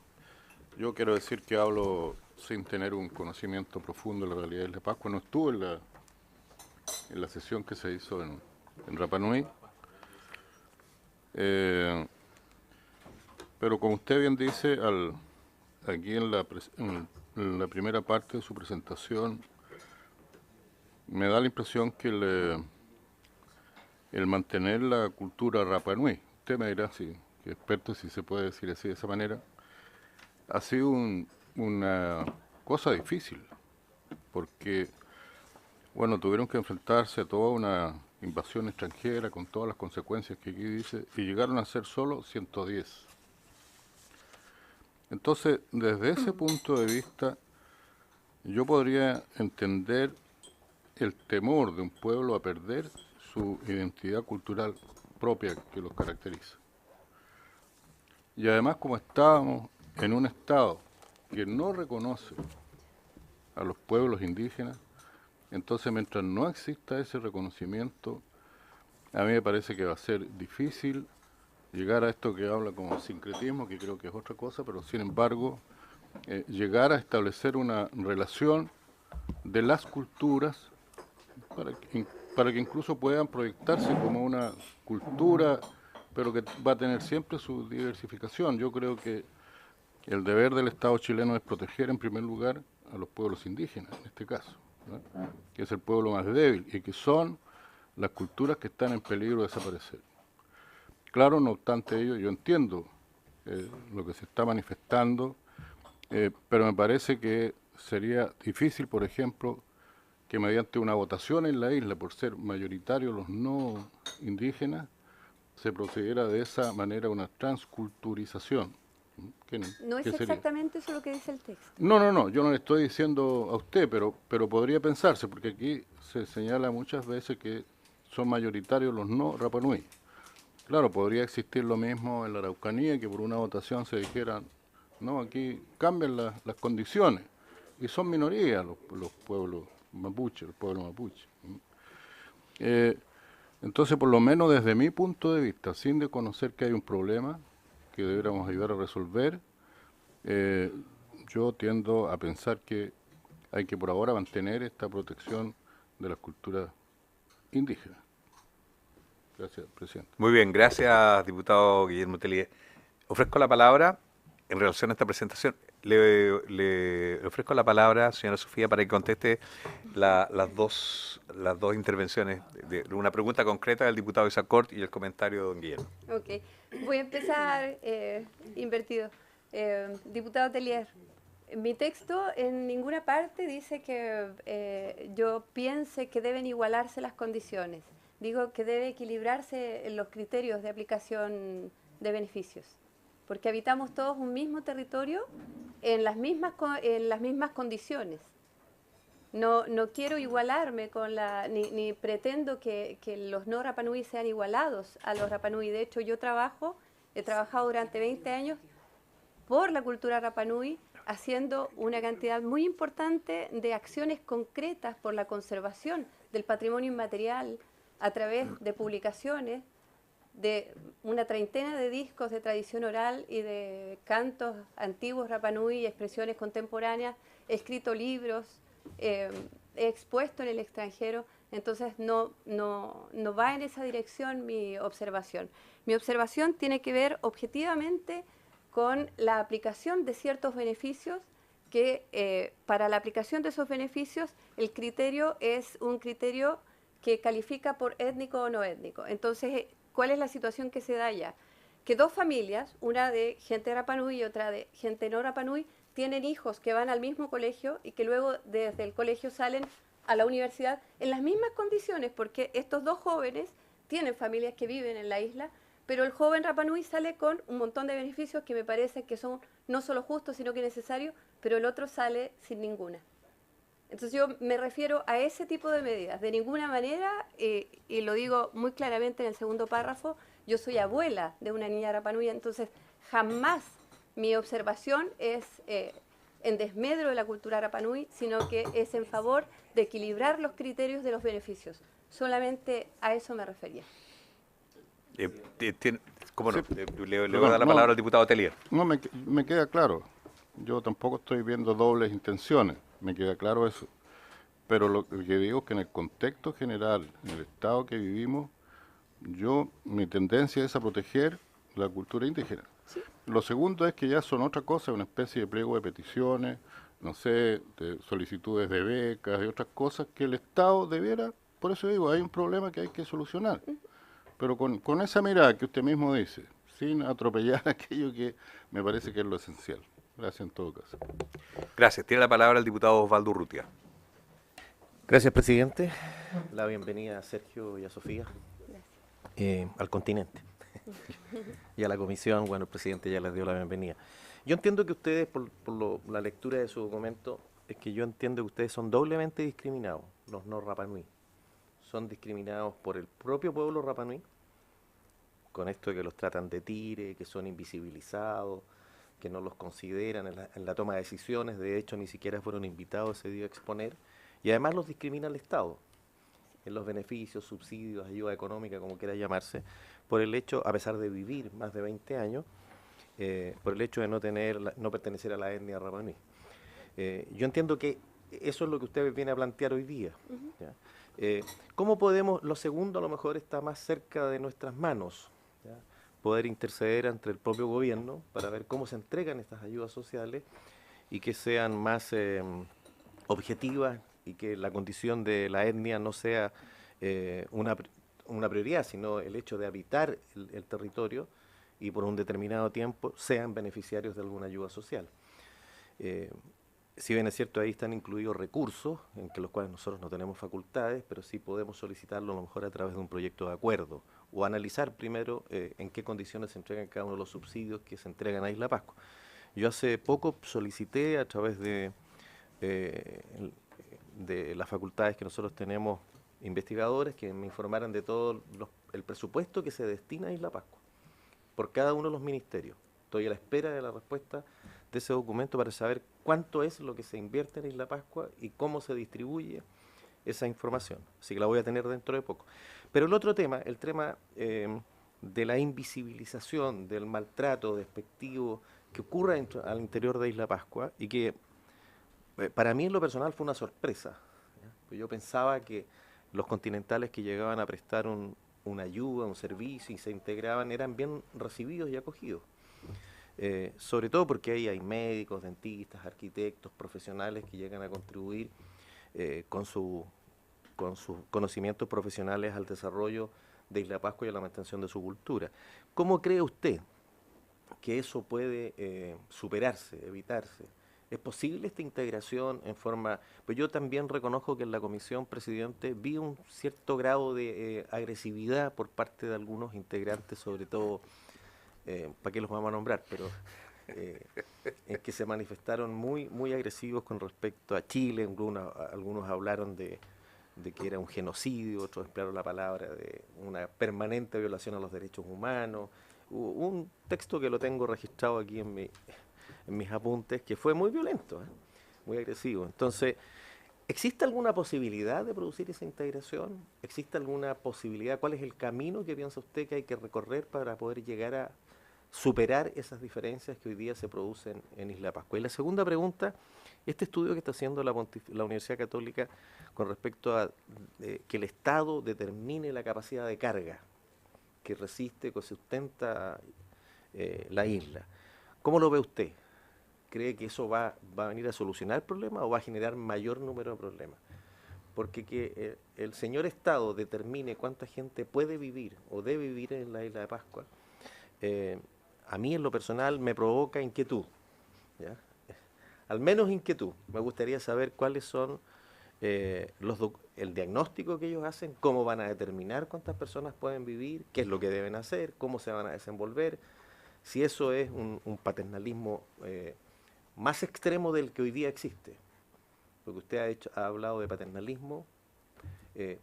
Yo quiero decir que hablo sin tener un conocimiento profundo de la realidad de Isla Pascua. No estuve en la sesión que se hizo en Rapa Nui. Pero como usted bien dice, aquí en la primera parte de su presentación, me da la impresión que el mantener la cultura Rapa Nui, usted me dirá, que experto, si se puede decir así de esa manera, ha sido una cosa difícil, porque, bueno, tuvieron que enfrentarse a toda una invasión extranjera con todas las consecuencias que aquí dice, y llegaron a ser solo 110. Entonces, desde ese punto de vista, yo podría entender el temor de un pueblo a perder su identidad cultural propia que los caracteriza. Y además, como estábamos en un estado que no reconoce a los pueblos indígenas, entonces mientras no exista ese reconocimiento, a mí me parece que va a ser difícil llegar a esto que habla como sincretismo, que creo que es otra cosa, pero sin embargo, llegar a establecer una relación de las culturas para que incluso puedan proyectarse como una cultura, pero que va a tener siempre su diversificación. Yo creo que el deber del Estado chileno es proteger en primer lugar a los pueblos indígenas, en este caso, ¿no? Que es el pueblo más débil y que son las culturas que están en peligro de desaparecer. Claro, no obstante ello, yo entiendo lo que se está manifestando, pero me parece que sería difícil, por ejemplo, que mediante una votación en la isla, por ser mayoritarios los no indígenas, se procediera de esa manera a una transculturización. No es exactamente eso lo que dice el texto. No, yo no le estoy diciendo a usted, pero podría pensarse, porque aquí se señala muchas veces que son mayoritarios los no Rapa Nui. Claro, podría existir lo mismo en la Araucanía, que por una votación se dijera, no, aquí cambian las condiciones, y son minorías los pueblos mapuche, el pueblo mapuche. Entonces, por lo menos desde mi punto de vista, sin desconocer que hay un problema que deberíamos ayudar a resolver, yo tiendo a pensar que hay que por ahora mantener esta protección de las culturas indígenas. Gracias, presidente. Muy bien, gracias, diputado Guillermo Telier. Ofrezco la palabra en relación a esta presentación. Le ofrezco la palabra, señora Sofía, para que conteste las dos intervenciones, de una pregunta concreta del diputado Isaac Cort y el comentario de don Guillermo. Ok, voy a empezar invertido. Diputado Telier, mi texto en ninguna parte dice que yo piense que deben igualarse las condiciones. Digo que debe equilibrarse los criterios de aplicación de beneficios, porque habitamos todos un mismo territorio en las mismas condiciones. No quiero igualarme con ni pretendo que los no Rapa Nui sean igualados a los Rapa Nui. De hecho, he trabajado durante 20 años por la cultura Rapa Nui, haciendo una cantidad muy importante de acciones concretas por la conservación del patrimonio inmaterial a través de publicaciones, de una treintena de discos de tradición oral y de cantos antiguos Rapa Nui y expresiones contemporáneas. He escrito libros, he expuesto en el extranjero. Entonces no va en esa dirección mi observación. Mi observación tiene que ver objetivamente con la aplicación de ciertos beneficios que para la aplicación de esos beneficios el criterio es un criterio que califica por étnico o no étnico. Entonces, ¿cuál es la situación que se da allá? Que dos familias, una de gente de Rapa Nui y otra de gente no Rapa Nui, tienen hijos que van al mismo colegio y que luego desde el colegio salen a la universidad en las mismas condiciones, porque estos dos jóvenes tienen familias que viven en la isla, pero el joven Rapa Nui sale con un montón de beneficios que me parece que son no solo justos, sino que necesarios, pero el otro sale sin ninguna. Entonces yo me refiero a ese tipo de medidas. De ninguna manera, y lo digo muy claramente en el segundo párrafo, yo soy abuela de una niña Rapa Nui, entonces jamás mi observación es en desmedro de la cultura Rapa Nui, sino que es en favor de equilibrar los criterios de los beneficios. Solamente a eso me refería. ¿Cómo no? Sí. Le voy a dar la palabra al diputado Telier. No, me queda claro. Yo tampoco estoy viendo dobles intenciones, me queda claro eso. Pero lo que digo es que en el contexto general, en el estado que vivimos, mi tendencia es a proteger la cultura indígena. Sí. Lo segundo es que ya son otra cosa, una especie de pliego de peticiones, no sé, de solicitudes de becas y otras cosas que el Estado debiera, por eso digo, hay un problema que hay que solucionar. Pero con esa mirada que usted mismo dice, sin atropellar aquello que me parece que es lo esencial. Gracias en todo caso. Gracias. Tiene la palabra el diputado Osvaldo Urrutia. Gracias, presidente. La bienvenida a Sergio y a Sofía al continente. Y a la comisión, bueno, el presidente ya les dio la bienvenida. Yo entiendo que ustedes, por la lectura de su documento, es que yo entiendo que ustedes son doblemente discriminados, los no Rapa Nui. Son discriminados por el propio pueblo Rapa Nui, con esto de que los tratan de tire, que son invisibilizados, que no los consideran en la toma de decisiones, de hecho ni siquiera fueron invitados ese día a exponer, y además los discrimina el Estado, en los beneficios, subsidios, ayuda económica, como quiera llamarse, por el hecho, a pesar de vivir más de 20 años, por el hecho de no pertenecer a la etnia Rapa Nui. Yo entiendo que eso es lo que usted viene a plantear hoy día. ¿Ya? ¿Cómo podemos, lo segundo a lo mejor está más cerca de nuestras manos, ¿ya? Poder interceder entre el propio gobierno para ver cómo se entregan estas ayudas sociales y que sean más objetivas y que la condición de la etnia no sea una prioridad, sino el hecho de habitar el territorio y por un determinado tiempo sean beneficiarios de alguna ayuda social. Si bien es cierto, ahí están incluidos recursos, en los cuales nosotros no tenemos facultades, pero sí podemos solicitarlo a lo mejor a través de un proyecto de acuerdo, o analizar primero en qué condiciones se entregan cada uno de los subsidios que se entregan a Isla Pascua. Yo hace poco solicité a través de las facultades que nosotros tenemos investigadores que me informaran de todo el presupuesto que se destina a Isla Pascua, por cada uno de los ministerios. Estoy a la espera de la respuesta de ese documento para saber cuánto es lo que se invierte en Isla Pascua y cómo se distribuye esa información. Así que la voy a tener dentro de poco. Pero el otro tema, el tema de la invisibilización, del maltrato despectivo que ocurre al interior de Isla Pascua y que para mí en lo personal fue una sorpresa. ¿Ya? Yo pensaba que los continentales que llegaban a prestar una ayuda, un servicio y se integraban eran bien recibidos y acogidos. Sobre todo porque ahí hay médicos, dentistas, arquitectos, profesionales que llegan a contribuir con sus conocimientos profesionales al desarrollo de Isla Pascua y a la mantención de su cultura. ¿Cómo cree usted que eso puede superarse, evitarse? ¿Es posible esta integración en forma...? Pues yo también reconozco que en la comisión, presidente, vi un cierto grado de agresividad por parte de algunos integrantes, sobre todo... ¿para qué los vamos a nombrar? Pero en que se manifestaron muy agresivos con respecto a Chile. Algunos hablaron de que era un genocidio, otros emplearon la palabra de una permanente violación a los derechos humanos. Hubo un texto que lo tengo registrado aquí en mis apuntes, que fue muy violento, muy agresivo. Entonces, ¿existe alguna posibilidad de producir esa integración? ¿Existe alguna posibilidad? ¿Cuál es el camino que piensa usted que hay que recorrer para poder llegar superar esas diferencias que hoy día se producen en Isla Pascua. Y la segunda pregunta, este estudio que está haciendo la Universidad Católica con respecto a que el Estado determine la capacidad de carga que resiste, que sustenta la isla. ¿Cómo lo ve usted? ¿Cree que eso va a venir a solucionar el problema o va a generar mayor número de problemas? Porque que el señor Estado determine cuánta gente puede vivir o debe vivir en la isla de Pascua, a mí en lo personal me provoca inquietud, ¿ya? Al menos inquietud. Me gustaría saber cuáles son el diagnóstico que ellos hacen, cómo van a determinar cuántas personas pueden vivir, qué es lo que deben hacer, cómo se van a desenvolver, si eso es un paternalismo más extremo del que hoy día existe. Porque usted ha hablado de paternalismo,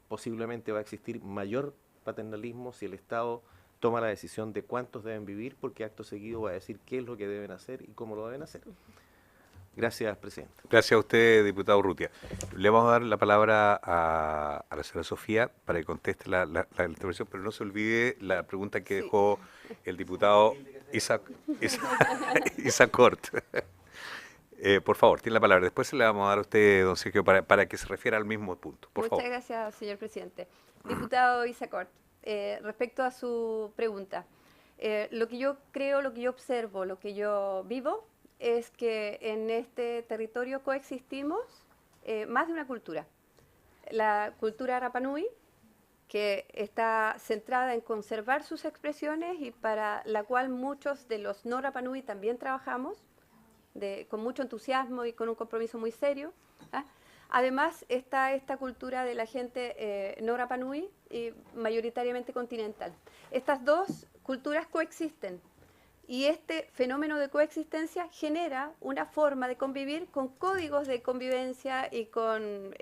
posiblemente va a existir mayor paternalismo si el Estado toma la decisión de cuántos deben vivir, porque acto seguido va a decir qué es lo que deben hacer y cómo lo deben hacer. Gracias, presidente. Gracias a usted, diputado Urrutia. Le vamos a dar la palabra a la señora Sofía para que conteste la intervención, pero no se olvide la pregunta que dejó el diputado Isaac Cort. Por favor, tiene la palabra. Después se le vamos a dar a usted, don Sergio, para que se refiera al mismo punto. Por favor. Muchas gracias, señor presidente. Diputado Isaac Cort, respecto a su pregunta, lo que yo creo, lo que yo observo, lo que yo vivo, es que en este territorio coexistimos más de una cultura. La cultura Rapa Nui, que está centrada en conservar sus expresiones y para la cual muchos de los no Rapa Nui también trabajamos, con mucho entusiasmo y con un compromiso muy serio. Además está esta cultura de la gente no Rapa Nui y mayoritariamente continental. Estas dos culturas coexisten y este fenómeno de coexistencia genera una forma de convivir con códigos de convivencia y con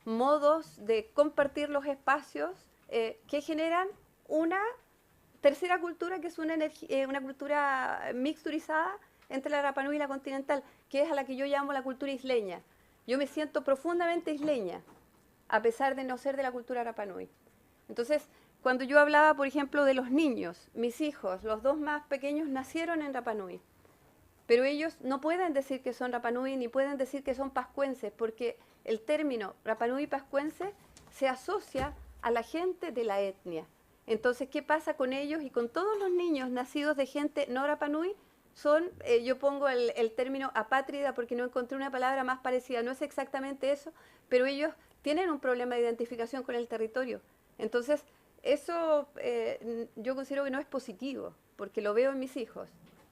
modos de compartir los espacios que generan una tercera cultura que es una cultura mixturizada entre la Rapa Nui y la continental, que es a la que yo llamo la cultura isleña. Yo me siento profundamente isleña, a pesar de no ser de la cultura Rapa Nui. Entonces, cuando yo hablaba, por ejemplo, de los niños, mis hijos, los dos más pequeños, nacieron en Rapa Nui, pero ellos no pueden decir que son Rapa Nui ni pueden decir que son pascuenses, porque el término Rapa Nui pascuense se asocia a la gente de la etnia. Entonces, ¿qué pasa con ellos y con todos los niños nacidos de gente no Rapa Nui? Yo pongo el término apátrida porque no encontré una palabra más parecida, no es exactamente eso, pero ellos tienen un problema de identificación con el territorio. Entonces, eso yo considero que no es positivo, porque lo veo en mis hijos.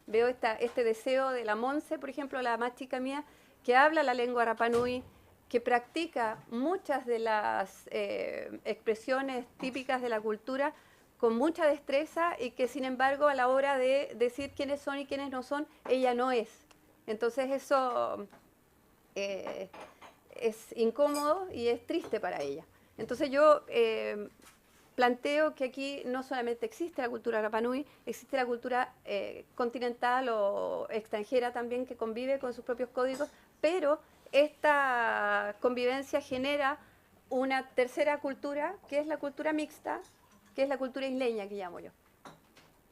Veo este deseo de la Monse, por ejemplo, la más chica mía, que habla la lengua Rapa Nui, que practica muchas de las expresiones típicas de la cultura con mucha destreza y que sin embargo a la hora de decir quiénes son y quiénes no son, ella no es. Entonces eso es incómodo y es triste para ella. Entonces yo planteo que aquí no solamente existe la cultura Rapa Nui, existe la cultura continental o extranjera también que convive con sus propios códigos, pero esta convivencia genera una tercera cultura que es la cultura mixta, que es la cultura isleña que llamo yo.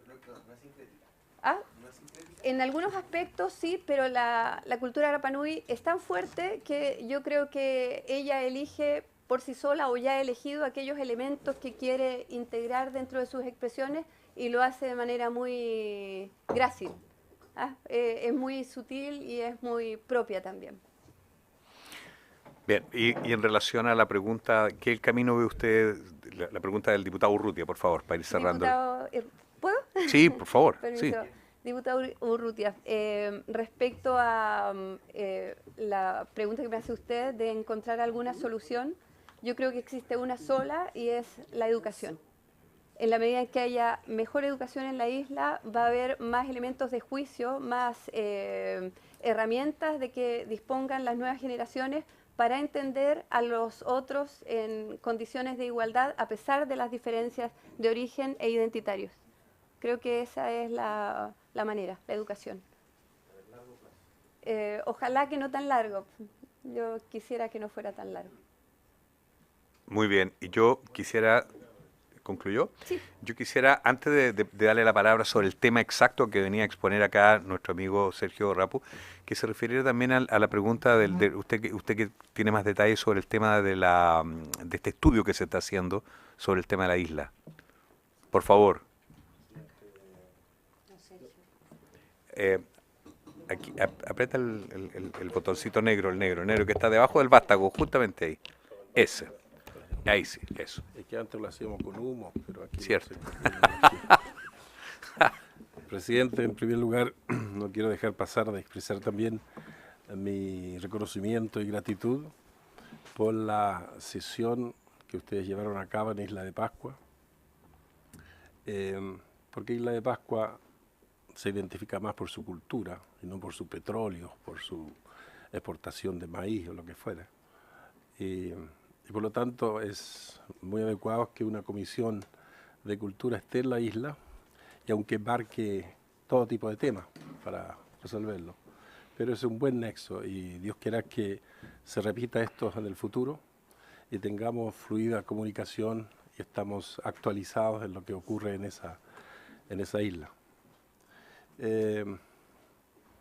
No es sincrética. ¿Ah? No es sincrética. En algunos aspectos sí, pero la cultura Rapa Nui es tan fuerte que yo creo que ella elige por sí sola o ya ha elegido aquellos elementos que quiere integrar dentro de sus expresiones y lo hace de manera muy grácil. Es muy sutil y es muy propia también. Bien, y en relación a la pregunta, ¿qué camino ve usted? La pregunta del diputado Urrutia, por favor, para ir cerrando. ¿Puedo? Sí, por favor. Permiso. Sí. Diputado Urrutia, respecto a la pregunta que me hace usted de encontrar alguna solución, yo creo que existe una sola y es la educación. En la medida en que haya mejor educación en la isla, va a haber más elementos de juicio, más herramientas de que dispongan las nuevas generaciones para entender a los otros en condiciones de igualdad a pesar de las diferencias de origen e identitarios. Creo que esa es la manera, la educación. Ojalá que no tan largo. Yo quisiera que no fuera tan largo. Muy bien. Y yo quisiera ¿Concluyó? Sí. Yo quisiera, antes de darle la palabra sobre el tema exacto que venía a exponer acá nuestro amigo Sergio Rapu, que se refiriera también a la pregunta de usted que tiene más detalles sobre el tema de este estudio que se está haciendo sobre el tema de la isla. Por favor. Aquí, aprieta el botoncito negro, el negro que está debajo del vástago, justamente ahí. Ese. Ahí sí, eso. Es que antes lo hacíamos con humo, pero aquí... Cierto. Presidente, en primer lugar, no quiero dejar pasar de expresar también mi reconocimiento y gratitud por la sesión que ustedes llevaron a cabo en Isla de Pascua, porque Isla de Pascua se identifica más por su cultura y no por su petróleo, por su exportación de maíz o lo que fuera. Y por lo tanto es muy adecuado que una comisión de cultura esté en la isla, y aunque embarque todo tipo de temas para resolverlo. Pero es un buen nexo y Dios quiera que se repita esto en el futuro y tengamos fluida comunicación y estamos actualizados en lo que ocurre en esa isla. En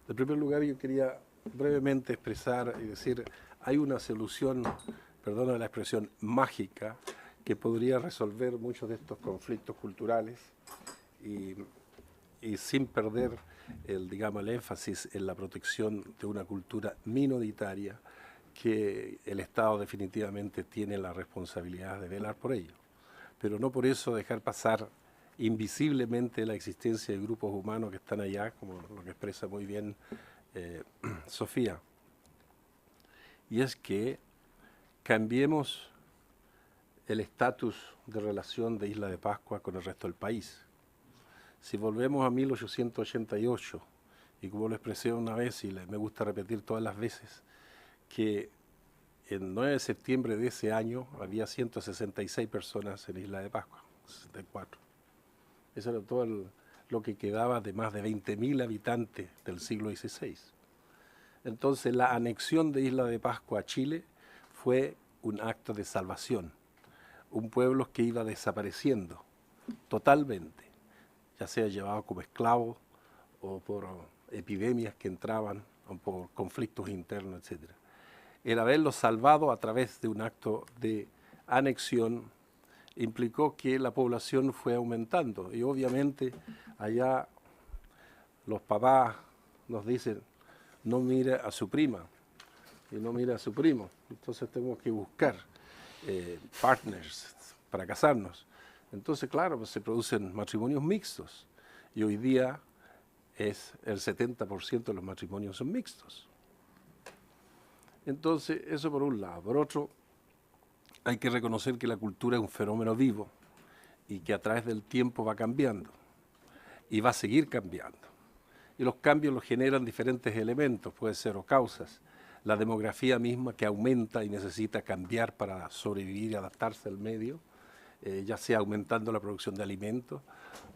primer lugar, yo quería brevemente expresar y decir, hay una solución, perdona la expresión, mágica, que podría resolver muchos de estos conflictos culturales y sin perder el énfasis en la protección de una cultura minoritaria que el Estado definitivamente tiene la responsabilidad de velar por ello. Pero no por eso dejar pasar invisiblemente la existencia de grupos humanos que están allá, como lo que expresa muy bien Sofía. Y es que cambiemos el estatus de relación de Isla de Pascua con el resto del país. Si volvemos a 1888, y como lo expresé una vez y me gusta repetir todas las veces, que el 9 de septiembre de ese año había 166 personas en Isla de Pascua, 64. Eso era todo lo que quedaba de más de 20.000 habitantes del siglo XVI. Entonces la anexión de Isla de Pascua a Chile fue un acto de salvación. Un pueblo que iba desapareciendo totalmente, ya sea llevado como esclavo o por epidemias que entraban o por conflictos internos, etc. El haberlo salvado a través de un acto de anexión implicó que la población fue aumentando y obviamente allá los papás nos dicen no mire a su prima y no mire a su primo, entonces tenemos que buscar partners para casarnos. Entonces, claro, pues se producen matrimonios mixtos y hoy día es el 70% de los matrimonios son mixtos. Entonces, eso por un lado. Por otro, hay que reconocer que la cultura es un fenómeno vivo y que a través del tiempo va cambiando y va a seguir cambiando. Y los cambios los generan diferentes elementos, puede ser o causas. La demografía misma que aumenta y necesita cambiar para sobrevivir y adaptarse al medio, ya sea aumentando la producción de alimentos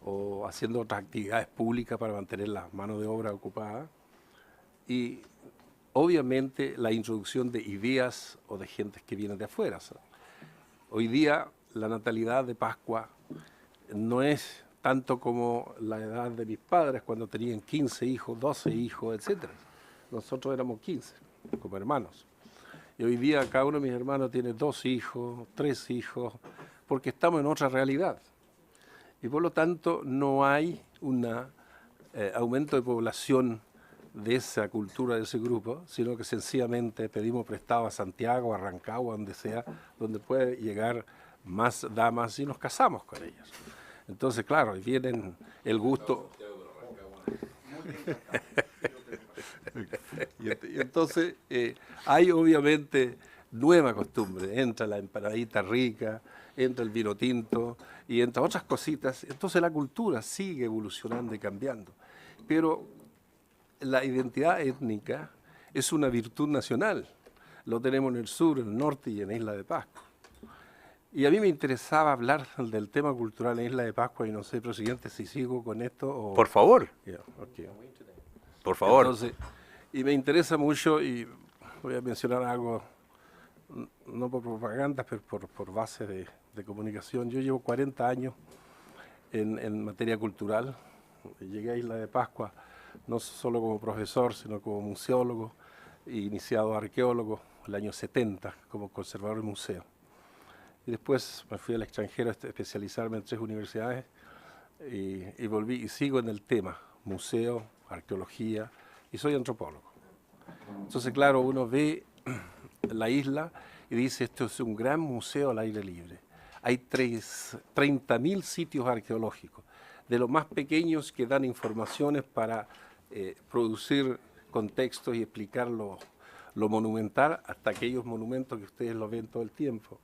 o haciendo otras actividades públicas para mantener la mano de obra ocupada. Y obviamente la introducción de ideas o de gentes que vienen de afuera. Hoy día la natalidad de Pascua no es tanto como la edad de mis padres cuando tenían 15 hijos, 12 hijos, etc. Nosotros éramos 15 como hermanos. Y hoy día cada uno de mis hermanos tiene 2 hijos, 3 hijos, porque estamos en otra realidad. Y por lo tanto no hay un aumento de población de esa cultura, de ese grupo, sino que sencillamente pedimos prestado a Santiago, a Rancagua, donde sea, donde puede llegar más damas y nos casamos con ellas. Entonces, claro, vienen el gusto... y entonces hay obviamente nueva costumbre, entra la empanadita rica, entra el vino tinto y entra otras cositas. Entonces la cultura sigue evolucionando y cambiando. Pero la identidad étnica es una virtud nacional. Lo tenemos en el sur, en el norte y en Isla de Pascua. Y a mí me interesaba hablar del tema cultural en Isla de Pascua y no sé, presidente, si sigo con esto o... Por favor. Yeah, okay. Por favor. Entonces, y me interesa mucho y voy a mencionar algo no por propaganda, pero por base de comunicación. Yo llevo 40 años en materia cultural. Llegué a Isla de Pascua no solo como profesor, sino como museólogo, e iniciado arqueólogo el año 70 como conservador de museo. Y después me fui al extranjero a especializarme en 3 universidades y volví y sigo en el tema, museo, arqueología, y soy antropólogo. Entonces, claro, uno ve la isla y dice, esto es un gran museo al aire libre. Hay 30.000 sitios arqueológicos, de los más pequeños que dan informaciones para producir contextos y explicar lo monumental, hasta aquellos monumentos que ustedes lo ven todo el tiempo,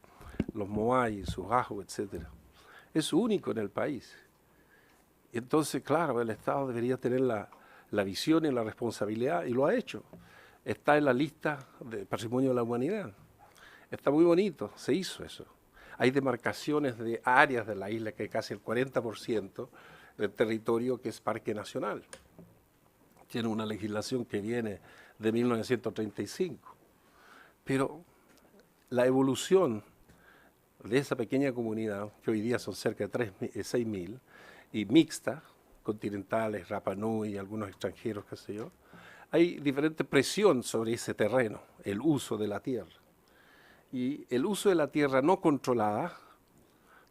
los moai, sus ajos, etc. Es único en el país. Entonces, claro, el Estado debería tener la visión y la responsabilidad, y lo ha hecho. Está en la lista de Patrimonio de la Humanidad. Está muy bonito, se hizo eso. Hay demarcaciones de áreas de la isla, que casi el 40% del territorio que es Parque Nacional. Tiene una legislación que viene de 1935. Pero la evolución de esa pequeña comunidad, que hoy día son cerca de 6.000, y mixta, continentales, Rapa Nui, algunos extranjeros, qué sé yo, hay diferente presión sobre ese terreno, el uso de la tierra. Y el uso de la tierra no controlada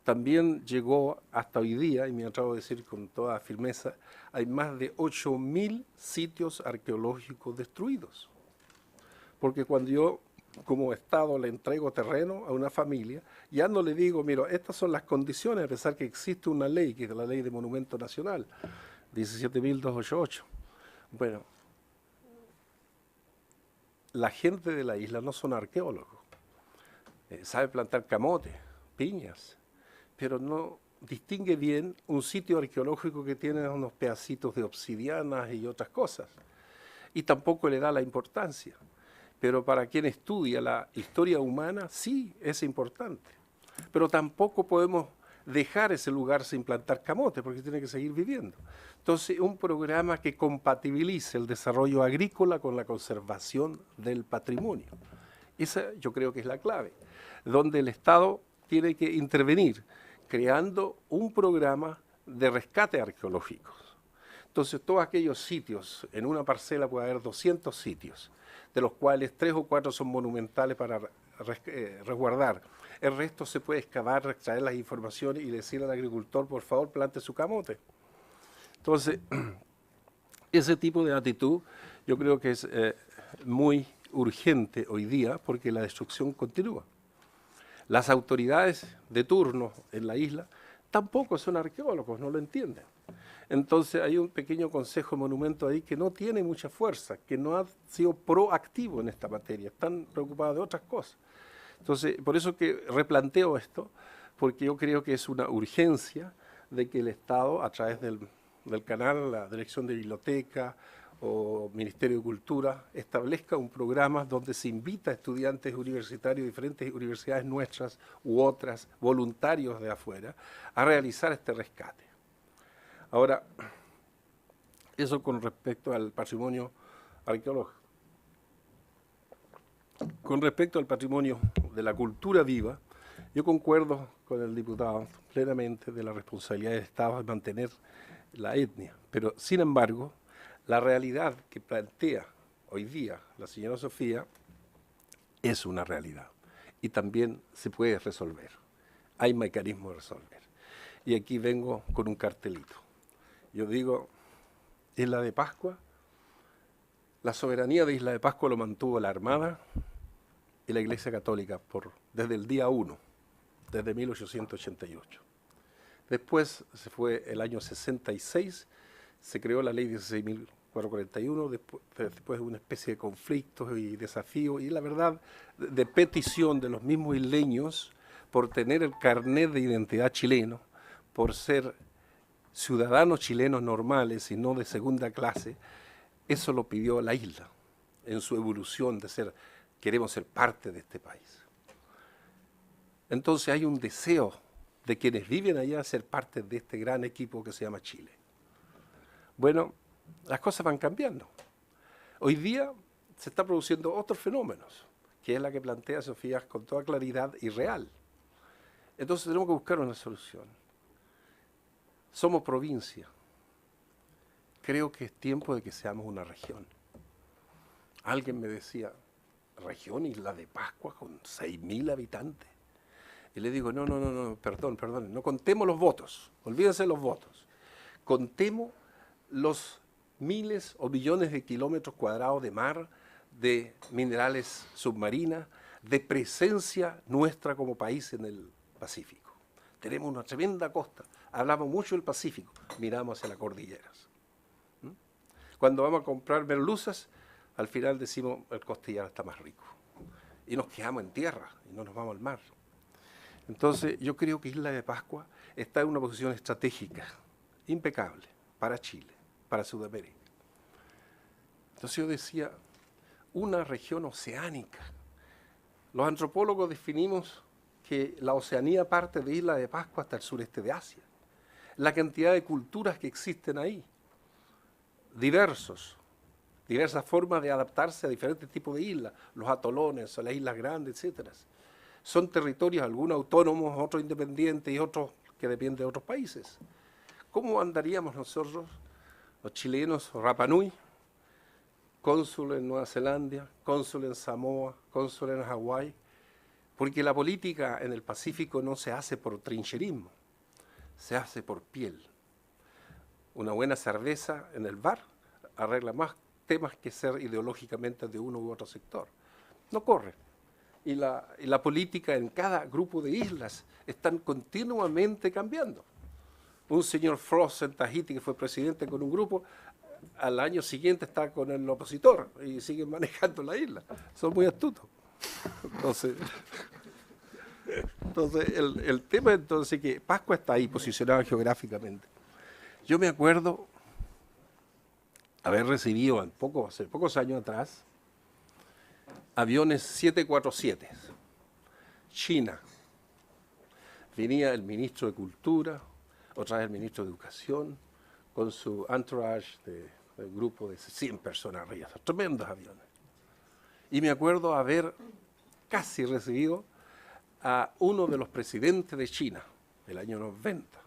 también llegó hasta hoy día, y me atrevo a decir con toda firmeza, hay más de 8.000 sitios arqueológicos destruidos. Porque cuando yo, como Estado, le entrego terreno a una familia, ya no le digo, mira, estas son las condiciones, a pesar que existe una ley, que es la Ley de Monumento Nacional, 17.288. Bueno, la gente de la isla no son arqueólogos. Sabe plantar camote, piñas, pero no distingue bien un sitio arqueológico que tiene unos pedacitos de obsidianas y otras cosas. Y tampoco le da la importancia. Pero para quien estudia la historia humana, sí es importante. Pero tampoco podemos dejar ese lugar sin plantar camote, porque tiene que seguir viviendo. Entonces, un programa que compatibilice el desarrollo agrícola con la conservación del patrimonio. Esa yo creo que es la clave, donde el Estado tiene que intervenir creando un programa de rescate arqueológico. Entonces, todos aquellos sitios, en una parcela puede haber 200 sitios, de los cuales 3 o 4 son monumentales para resguardar. El resto se puede excavar, extraer las informaciones y decirle al agricultor, por favor, plante su camote. Entonces, ese tipo de actitud yo creo que es muy urgente hoy día, porque la destrucción continúa. Las autoridades de turno en la isla tampoco son arqueólogos, no lo entienden. Entonces hay un pequeño consejo de monumento ahí que no tiene mucha fuerza, que no ha sido proactivo en esta materia, están preocupados de otras cosas. Entonces, por eso que replanteo esto, porque yo creo que es una urgencia de que el Estado, a través del canal, la Dirección de Biblioteca o Ministerio de Cultura, establezca un programa donde se invita a estudiantes universitarios de diferentes universidades nuestras u otras, voluntarios de afuera, a realizar este rescate. Ahora, eso con respecto al patrimonio arqueológico. Con respecto al patrimonio de la cultura viva, yo concuerdo con el diputado plenamente de la responsabilidad del Estado de mantener la etnia, pero sin embargo, la realidad que plantea hoy día la señora Sofía es una realidad y también se puede resolver. Hay mecanismos de resolver. Y aquí vengo con un cartelito. Yo digo, Isla de Pascua, la soberanía de Isla de Pascua lo mantuvo la Armada y la Iglesia Católica desde el día 1, desde 1888. Después se fue el año 66, se creó la ley 16.441, después de una especie de conflictos y desafíos, y la verdad, de petición de los mismos isleños por tener el carnet de identidad chileno, por ser ciudadanos chilenos normales y no de segunda clase, eso lo pidió la isla en su evolución de ser, queremos ser parte de este país. Entonces hay un deseo de quienes viven allá ser parte de este gran equipo que se llama Chile. Bueno, las cosas van cambiando. Hoy día se están produciendo otros fenómenos que es la que plantea Sofía con toda claridad y real. Entonces tenemos que buscar una solución. Somos provincia. Creo que es tiempo de que seamos una región. Alguien me decía, región Isla de Pascua con 6.000 habitantes. Y le digo, no, perdón, no contemos los votos, olvídense los votos. Contemos los miles o millones de kilómetros cuadrados de mar, de minerales submarinas, de presencia nuestra como país en el Pacífico. Tenemos una tremenda costa, hablamos mucho del Pacífico, miramos hacia las cordilleras. Cuando vamos a comprar merluzas, al final decimos el costillar está más rico. Y nos quedamos en tierra y no nos vamos al mar. Entonces yo creo que Isla de Pascua está en una posición estratégica, impecable, para Chile, para Sudamérica. Entonces yo decía, una región oceánica. Los antropólogos definimos que la Oceanía parte de Isla de Pascua hasta el sureste de Asia. La cantidad de culturas que existen ahí, diversas formas de adaptarse a diferentes tipos de islas, los atolones, las islas grandes, etc. Son territorios, algunos autónomos, otros independientes y otros que dependen de otros países. ¿Cómo andaríamos nosotros, los chilenos, Rapa Nui, cónsul en Nueva Zelanda, cónsul en Samoa, cónsul en Hawái? Porque la política en el Pacífico no se hace por trincherismo, se hace por piel. Una buena cerveza en el bar arregla más temas que ser ideológicamente de uno u otro sector. No corre. Y la política en cada grupo de islas están continuamente cambiando. Un señor Frost en Tahiti, que fue presidente con un grupo, al año siguiente está con el opositor y siguen manejando la isla. Son muy astutos. Entonces el tema entonces que Pascua está ahí posicionado geográficamente. Yo me acuerdo haber recibido hace pocos años atrás aviones 747, China. Venía el ministro de Cultura, otra vez el ministro de Educación, con su entourage del grupo de 100 personas arriba, tremendos aviones. Y me acuerdo haber casi recibido a uno de los presidentes de China, el año 90.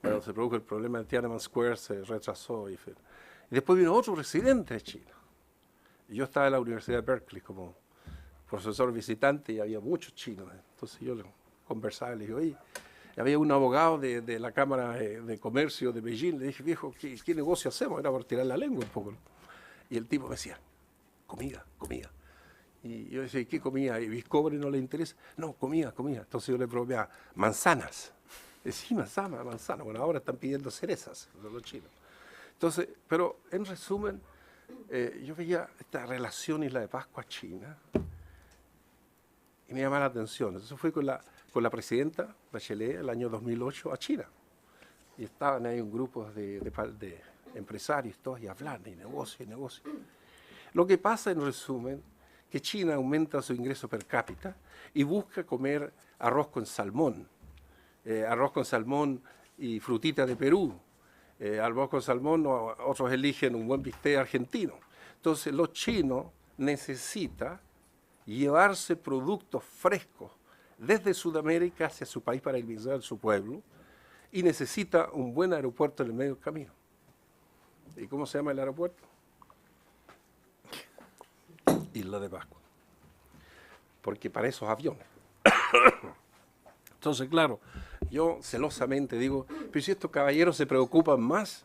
Cuando se produjo el problema de Tiananmen Square, se retrasó. Y después vino otro presidente de China. Y yo estaba en la Universidad de Berkeley como profesor visitante y había muchos chinos. Entonces yo conversaba y le dije, oye, había un abogado de la Cámara de Comercio de Beijing. Le dije, viejo, ¿qué negocio hacemos? Era por tirar la lengua un poco. Y el tipo me decía, comida. Y yo decía, ¿qué comida? ¿Y cobre no le interesa? No, comida. Entonces yo le bromeaba, manzanas. Sí, manzana. Bueno, ahora están pidiendo cerezas los chinos. Entonces, pero en resumen, yo veía esta relación Isla de Pascua-China y me llamaba la atención. Entonces fui con la presidenta Bachelet el año 2008 a China. Y estaban ahí un grupo de empresarios todos y hablando, y negocio. Lo que pasa en resumen, que China aumenta su ingreso per cápita y busca comer arroz con salmón y frutita de Perú. Arroz con salmón, otros eligen un buen bistec argentino. Entonces los chinos necesitan llevarse productos frescos desde Sudamérica hacia su país para alimentar a su pueblo y necesita un buen aeropuerto en el medio del camino. ¿Y cómo se llama el aeropuerto? Isla de Pascua. Porque para esos aviones. Entonces, claro, yo celosamente digo, pero si estos caballeros se preocupan más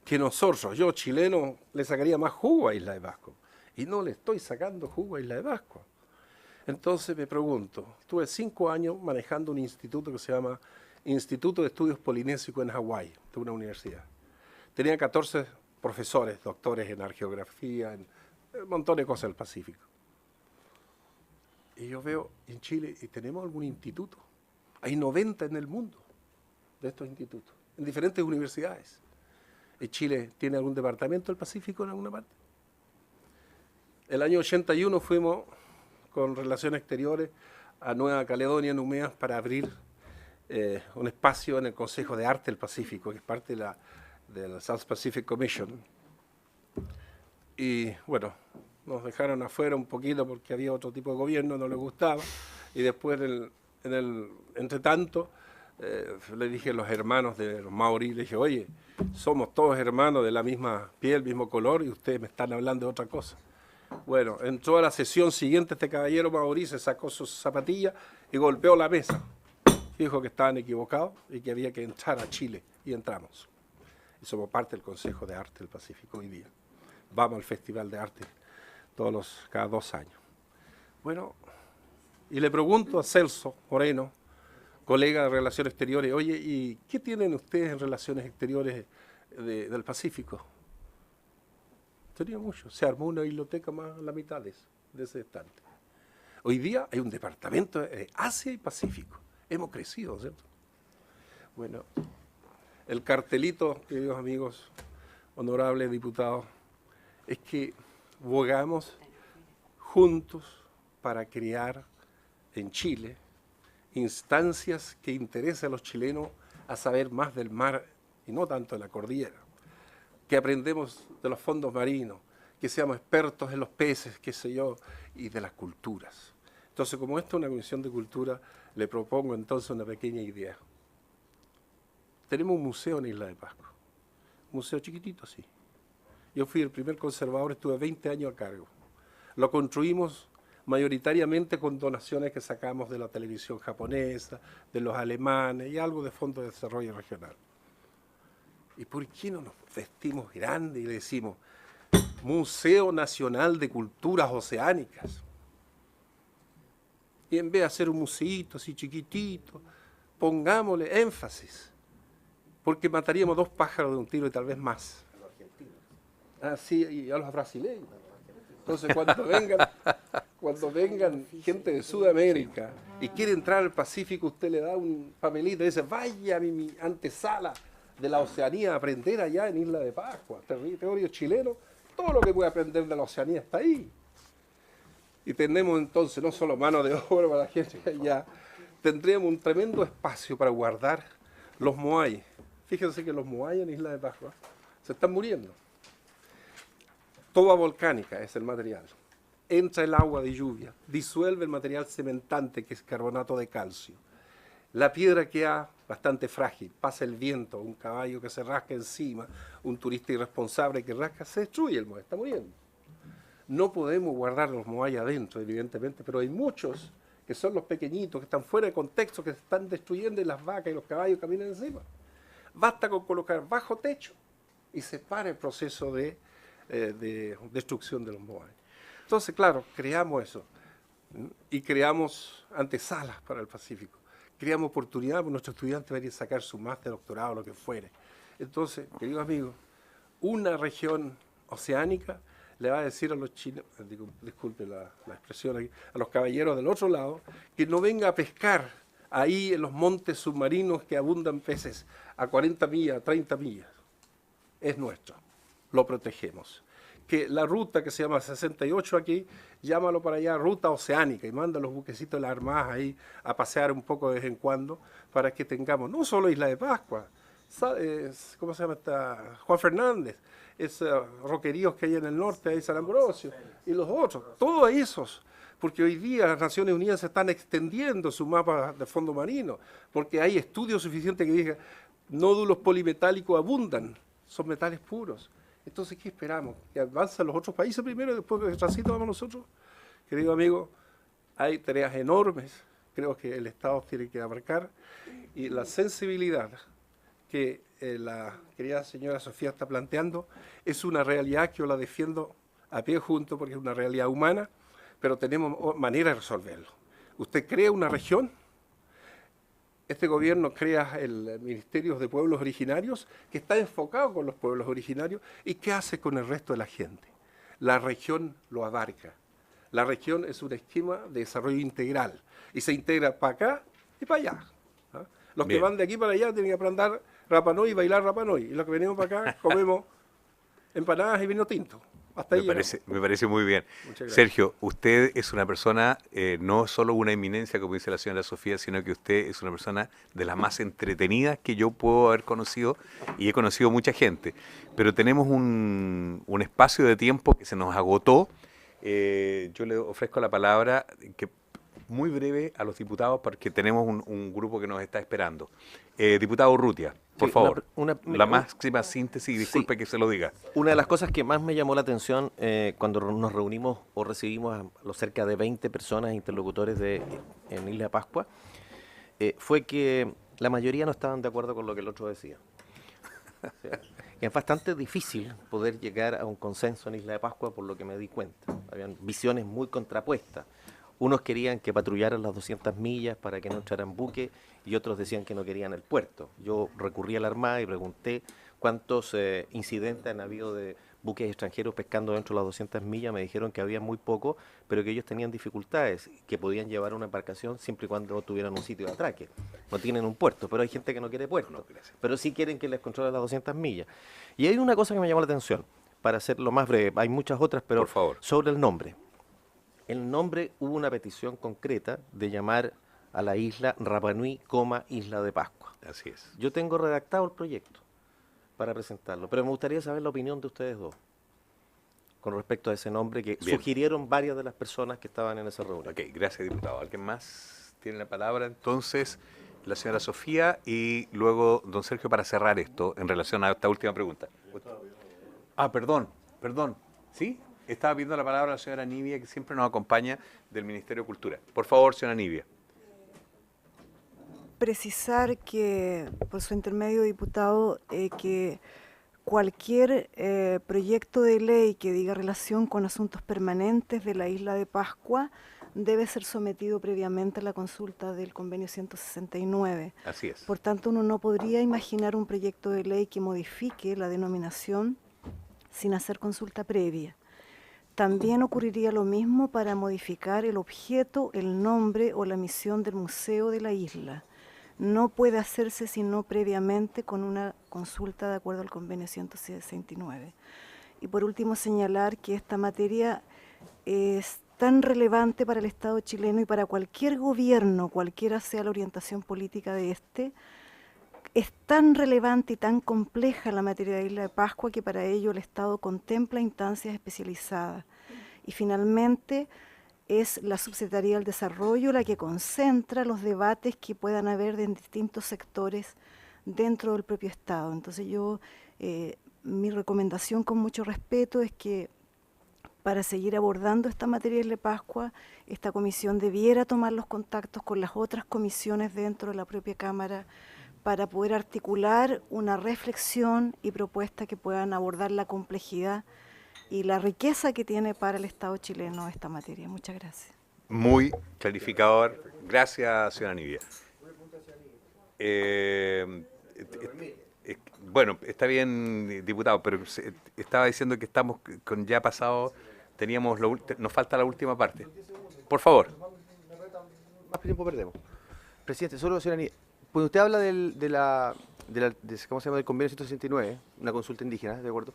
que nosotros, yo chileno le sacaría más jugo a Isla de Pascua. Y no le estoy sacando jugo a Isla de Pascua. Entonces me pregunto, estuve 5 años manejando un instituto que se llama Instituto de Estudios Polinésicos en Hawái, de una universidad. Tenía 14 profesores, doctores en arqueografía, en un montón de cosas del Pacífico. Y yo veo en Chile, ¿y tenemos algún instituto? Hay 90 en el mundo de estos institutos, en diferentes universidades. ¿Y Chile tiene algún departamento del Pacífico en alguna parte? El año 81 fuimos con Relaciones Exteriores a Nueva Caledonia, en Umeás, para abrir un espacio en el Consejo de Arte del Pacífico, que es parte de la South Pacific Commission. Y bueno, nos dejaron afuera un poquito porque había otro tipo de gobierno, no les gustaba, y después, entre tanto, le dije a los hermanos de los maorí, le dije, oye, somos todos hermanos de la misma piel, mismo color, y ustedes me están hablando de otra cosa. Bueno, entró a la sesión siguiente este caballero maorí, se sacó sus zapatillas y golpeó la mesa. Dijo que estaban equivocados y que había que entrar a Chile, y entramos. Y somos parte del Consejo de Arte del Pacífico hoy día. Vamos al Festival de Arte cada 2 años. Bueno, y le pregunto a Celso Moreno, colega de Relaciones Exteriores, oye, ¿y qué tienen ustedes en Relaciones Exteriores del Pacífico? Tenía mucho, se armó una biblioteca más a la mitad de ese estante. Hoy día hay un departamento de Asia y Pacífico. Hemos crecido, ¿cierto? Bueno, el cartelito, queridos amigos, honorables diputados, es que bogamos juntos para crear en Chile instancias que interesen a los chilenos a saber más del mar y no tanto de la cordillera, que aprendemos de los fondos marinos, que seamos expertos en los peces, qué sé yo, y de las culturas. Entonces, como esta es una comisión de cultura, le propongo entonces una pequeña idea. Tenemos un museo en Isla de Pascua, un museo chiquitito así. Yo fui el primer conservador, estuve 20 años a cargo. Lo construimos mayoritariamente con donaciones que sacamos de la televisión japonesa, de los alemanes y algo de Fondo de Desarrollo Regional. ¿Y por qué no nos vestimos grande y le decimos Museo Nacional de Culturas Oceánicas? Y en vez de hacer un museíto así chiquitito, pongámosle énfasis, porque mataríamos 2 pájaros de un tiro y tal vez más. Así, y a los brasileños. Entonces, cuando vengan gente de Sudamérica y quiere entrar al Pacífico, usted le da un papelito y dice, vaya a mi antesala de la Oceanía a aprender allá en Isla de Pascua, territorio chileno, todo lo que puede aprender de la Oceanía está ahí. Y tenemos entonces no solo mano de obra para la gente allá, tendríamos un tremendo espacio para guardar los moai. Fíjense que los moai en Isla de Pascua se están muriendo. Toba volcánica es el material. Entra el agua de lluvia, disuelve el material cementante que es carbonato de calcio. La piedra queda bastante frágil, pasa el viento, un caballo que se rasca encima, un turista irresponsable que rasca, se destruye el moai, está muriendo. No podemos guardar los moai adentro, evidentemente, pero hay muchos que son los pequeñitos, que están fuera de contexto, que se están destruyendo y las vacas y los caballos caminan encima. Basta con colocar bajo techo y se para el proceso de destrucción de los moai. Entonces, claro, creamos eso y creamos antesalas para el Pacífico. Creamos oportunidades para nuestros estudiantes para ir a sacar su máster, doctorado, lo que fuere. Entonces, queridos amigos, una región oceánica le va a decir a los chinos, disculpe la expresión aquí, a los caballeros del otro lado, que no venga a pescar ahí en los montes submarinos que abundan peces a 40 millas, 30 millas. Es nuestro, lo protegemos. Que la ruta que se llama 68 aquí, llámalo para allá ruta oceánica y manda los buquecitos de las armadas ahí a pasear un poco de vez en cuando para que tengamos no solo Isla de Pascua, ¿cómo se llama esta? Juan Fernández, roqueríos que hay en el norte, ahí San Ambrosio, y los otros, todos esos, porque hoy día las Naciones Unidas se están extendiendo su mapa de fondo marino, porque hay estudios suficientes que digan, nódulos polimetálicos abundan, son metales puros. Entonces, ¿qué esperamos? ¿Que avancen los otros países primero y después de transito vamos nosotros? Querido amigo, hay tareas enormes, creo que el Estado tiene que abarcar, y la sensibilidad que la querida señora Sofía está planteando es una realidad que yo la defiendo a pie junto porque es una realidad humana, pero tenemos manera de resolverlo. Usted crea una región, este gobierno crea el Ministerio de Pueblos Originarios, que está enfocado con los pueblos originarios, y ¿qué hace con el resto de la gente? La región lo abarca. La región es un esquema de desarrollo integral, y se integra para acá y para allá. ¿Ah? Los que van de aquí para allá tienen que aprender Rapa Nui y bailar Rapa Nui, y los que venimos para acá comemos empanadas y vino tinto. Hasta ahí me parece muy bien. Sergio, usted es una persona, no solo una eminencia, como dice la señora Sofía, sino que usted es una persona de las más entretenidas que yo puedo haber conocido, y he conocido mucha gente. Pero tenemos un espacio de tiempo que se nos agotó, Yo le ofrezco la palabra que muy breve a los diputados porque tenemos un grupo que nos está esperando. Diputado Urrutia, por Sí, favor, una- la máxima síntesis, y disculpe que se lo diga. Una de las cosas que más me llamó la atención cuando nos reunimos o recibimos a los cerca de 20 personas interlocutores en Isla de Pascua fue que la mayoría no estaban de acuerdo con lo que el otro decía. O sea, es bastante difícil poder llegar a un consenso en Isla de Pascua por lo que me di cuenta. Habían visiones muy contrapuestas. Unos querían que patrullaran las 200 millas para que no entraran buques y otros decían que no querían el puerto. Yo recurrí a la Armada y pregunté cuántos incidentes han habido de buques extranjeros pescando dentro de las 200 millas. Me dijeron que había muy poco, pero que ellos tenían dificultades, que podían llevar una embarcación siempre y cuando tuvieran un sitio de atraque. No tienen un puerto, pero hay gente que no quiere puerto, pero sí quieren que les controle las 200 millas. Y hay una cosa que me llamó la atención, para hacerlo más breve, hay muchas otras, pero Por favor. sobre el nombre. El nombre, hubo una petición concreta de llamar a la isla Rapa Nui, Isla de Pascua. Así es. Yo tengo redactado el proyecto para presentarlo, pero me gustaría saber la opinión de ustedes dos con respecto a ese nombre que Bien. sugirieron varias de las personas que estaban en esa reunión. Ok, gracias, diputado. ¿Alguien más tiene la palabra? Entonces, la señora Sofía y luego don Sergio para cerrar esto en relación a esta última pregunta. Perdón. ¿Sí? Estaba pidiendo la palabra la señora Nibia, que siempre nos acompaña del Ministerio de Cultura. Por favor, señora Nibia. Precisar que, por su intermedio, diputado, que cualquier proyecto de ley que diga relación con asuntos permanentes de la isla de Pascua debe ser sometido previamente a la consulta del convenio 169. Así es. Por tanto, uno no podría imaginar un proyecto de ley que modifique la denominación sin hacer consulta previa. También ocurriría lo mismo para modificar el objeto, el nombre o la misión del museo de la isla. No puede hacerse sino previamente con una consulta de acuerdo al convenio 169. Y por último señalar que esta materia es tan relevante para el Estado chileno y para cualquier gobierno, cualquiera sea la orientación política de este, es tan relevante y tan compleja la materia de Isla de Pascua que para ello el Estado contempla instancias especializadas. Y finalmente es la Subsecretaría del Desarrollo la que concentra los debates que puedan haber en distintos sectores dentro del propio Estado. Entonces mi recomendación con mucho respeto es que para seguir abordando esta materia de Isla de Pascua, esta comisión debiera tomar los contactos con las otras comisiones dentro de la propia Cámara para poder articular una reflexión y propuesta que puedan abordar la complejidad y la riqueza que tiene para el Estado chileno esta materia. Muchas gracias. Muy clarificador. Gracias, señora Nibia. Bueno, está bien, diputado, pero estaba diciendo que estamos con ya pasado, nos falta la última parte. Por favor. Más tiempo perdemos. Presidente, solo señora Nibia, cuando usted habla ¿cómo se llama? Del convenio 169, una consulta indígena, ¿de acuerdo?